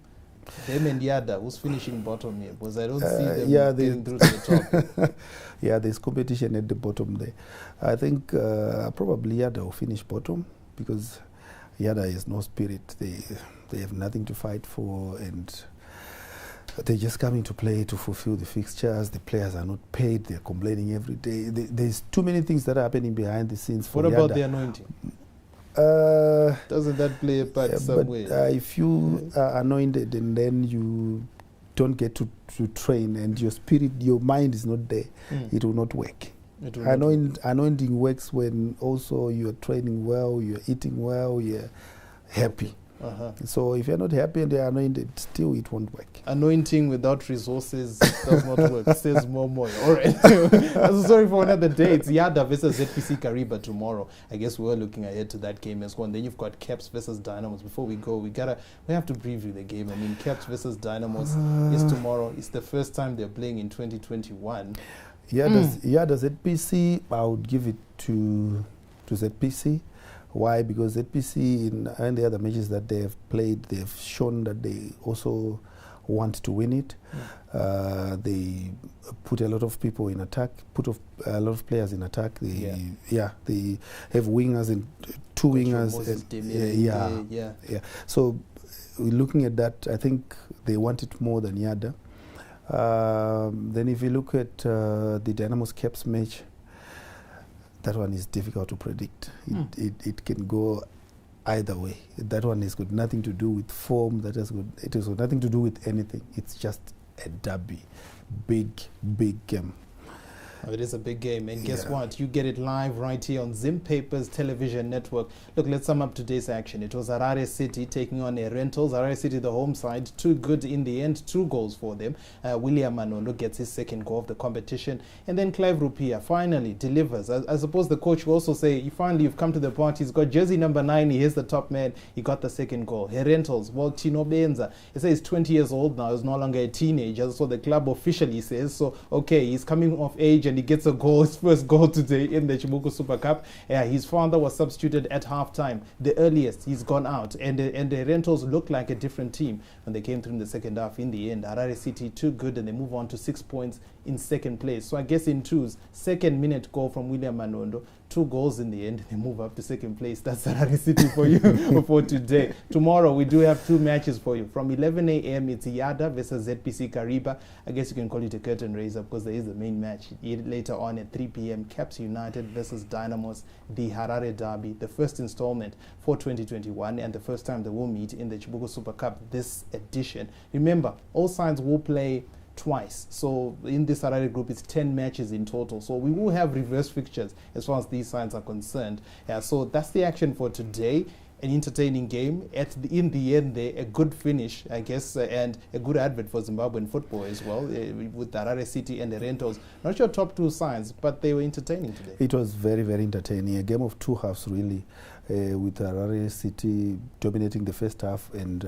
and Yada, who's finishing bottom here? Because I don't see them getting through to the top. Yeah, there's competition at the bottom there. I think probably Yada will finish bottom because Yada has no spirit. They have nothing to fight for, and they're just coming to play to fulfill the fixtures. The players are not paid. They're complaining every day. There's too many things that are happening behind the scenes for What Yada. about the anointing? Doesn't that play a part somewhere? But if you are anointed and then you don't get to train and your spirit, your mind is not there, it will not work. Anointing works when also you're training well, you're eating well, you're happy. So if you're not happy and they're anointed, still it won't work. Anointing without resources does not work. Says more. All right. I'm sorry for another day. It's Yada versus ZPC Kariba tomorrow. I guess we're looking ahead to that game as well. And then you've got Caps versus Dynamos. Before we go, we have to preview the game. I mean, Caps versus Dynamos is tomorrow. It's the first time they're playing in 2021. Yada ZPC, I would give it to ZPC. Why? Because ZPC in the other matches that they have played, they have shown that they also want to win it. They put a lot of people in attack, put a lot of players in attack. They have wingers and 2 wingers. So looking at that, I think they want it more than Yada. Then if you look at the Dynamos Caps match, that one is difficult to predict. It can go either way. That one has got nothing to do with form. It has got nothing to do with anything. It's just a derby. Big game. It is a big game, and guess what? You get it live right here on Zim Papers Television Network. Look, let's sum up today's action. It was Harare City taking on Herentals. Harare City, the home side, 2 good in the end, 2 goals for them. William Manondo gets his 2nd goal of the competition, and then Clive Rupia finally delivers. I suppose the coach will also say, you've come to the point. He's got jersey number 9. He is the top man. He got the 2nd goal. Herentals, well, Tino Benza, he says he's 20 years old now. He's no longer a teenager, so the club officially says. So, okay, he's coming of age, and he gets a goal, his first goal today in the CHIBUKU Super Cup. His father was substituted at halftime, the earliest he's gone out, and the Rentals looked like a different team when they came through in the second half. In the end, Harare City too good, and they move on to 6 points in 2nd place. So I guess in twos, 2nd minute goal from William Manondo, 2 goals in the end, they move up to 2nd place. That's Harare City for you for today. Tomorrow we do have 2 matches for you. From 11 a.m. it's Yada versus ZPC Kariba. I guess you can call it a curtain raiser because there is the main match later on at 3 p.m. Caps United versus Dynamos, the Harare Derby, the first installment for 2021 and the first time they will meet in the CHIBUKU Super Cup this edition. Remember, all sides will play twice. So in this Harare group, it's 10 matches in total. So we will have reverse fixtures as far as these sides are concerned. So that's the action for today. An entertaining game. In the end, a good finish, I guess, and a good advert for Zimbabwean football as well, with Harare City and the Herentals. Not your top 2 sides, but they were entertaining today. It was very, very entertaining. A game of 2 halves, really, with Harare City dominating the first half and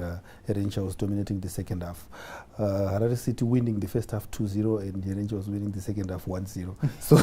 Herentals dominating the second half. Harare City winning the first half 2-0 and Herentals winning the second half 1-0. So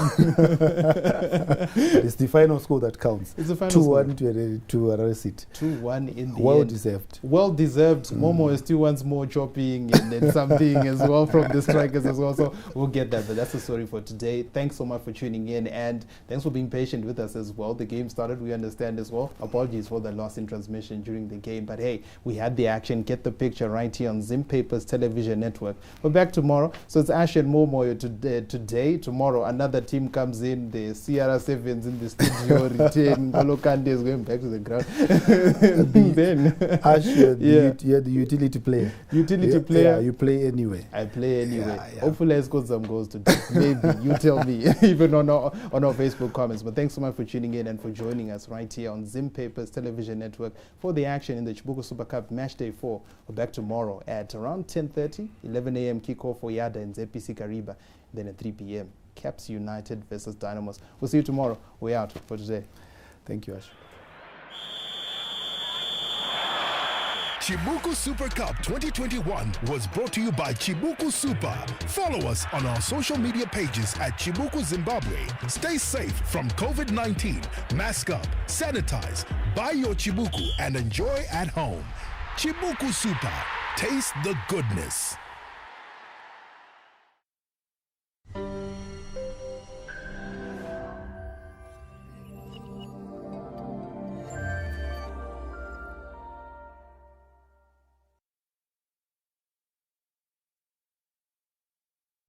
it's the final score that counts. It's the final 2-1 to Harare City. 2-1 in the well end. Deserved. Well deserved. Momo still wants more chopping and then something as well from the strikers as well. So we'll get that. But that's the story for today. Thanks so much for tuning in, and thanks for being patient with us as well. The game started, we understand as well. Apologies for the loss in transmission during the game. But hey, we had the action. Get the picture right here on Zim Papers Television Network. We're back tomorrow. So it's Ash and Momoyo today. Tomorrow another team comes in. The CR7s in the studio retain. Ngolo Kande is going back to the ground. Then Ash, you're the utility player. Player. Yeah, you play anyway. I play anyway. Yeah. Hopefully I scored some goals today. Maybe. You tell me. Even on our Facebook comments. But thanks so much for tuning in and for joining us right here on Zim Zim Papers Television Network for the action in the Chibuku Super Cup Match Day 4. We're back tomorrow at around 10:30, 11 a.m. kickoff for Yada and ZPC Kariba. Then at 3 p.m. Caps United versus Dynamos. We'll see you tomorrow. We're out for today. Thank you, Ash. Chibuku Super Cup 2021 was brought to you by Chibuku Super. Follow us on our social media pages at Chibuku Zimbabwe. Stay safe from COVID-19. Mask up, sanitize, buy your Chibuku and enjoy at home. Chibuku Super. Taste the goodness.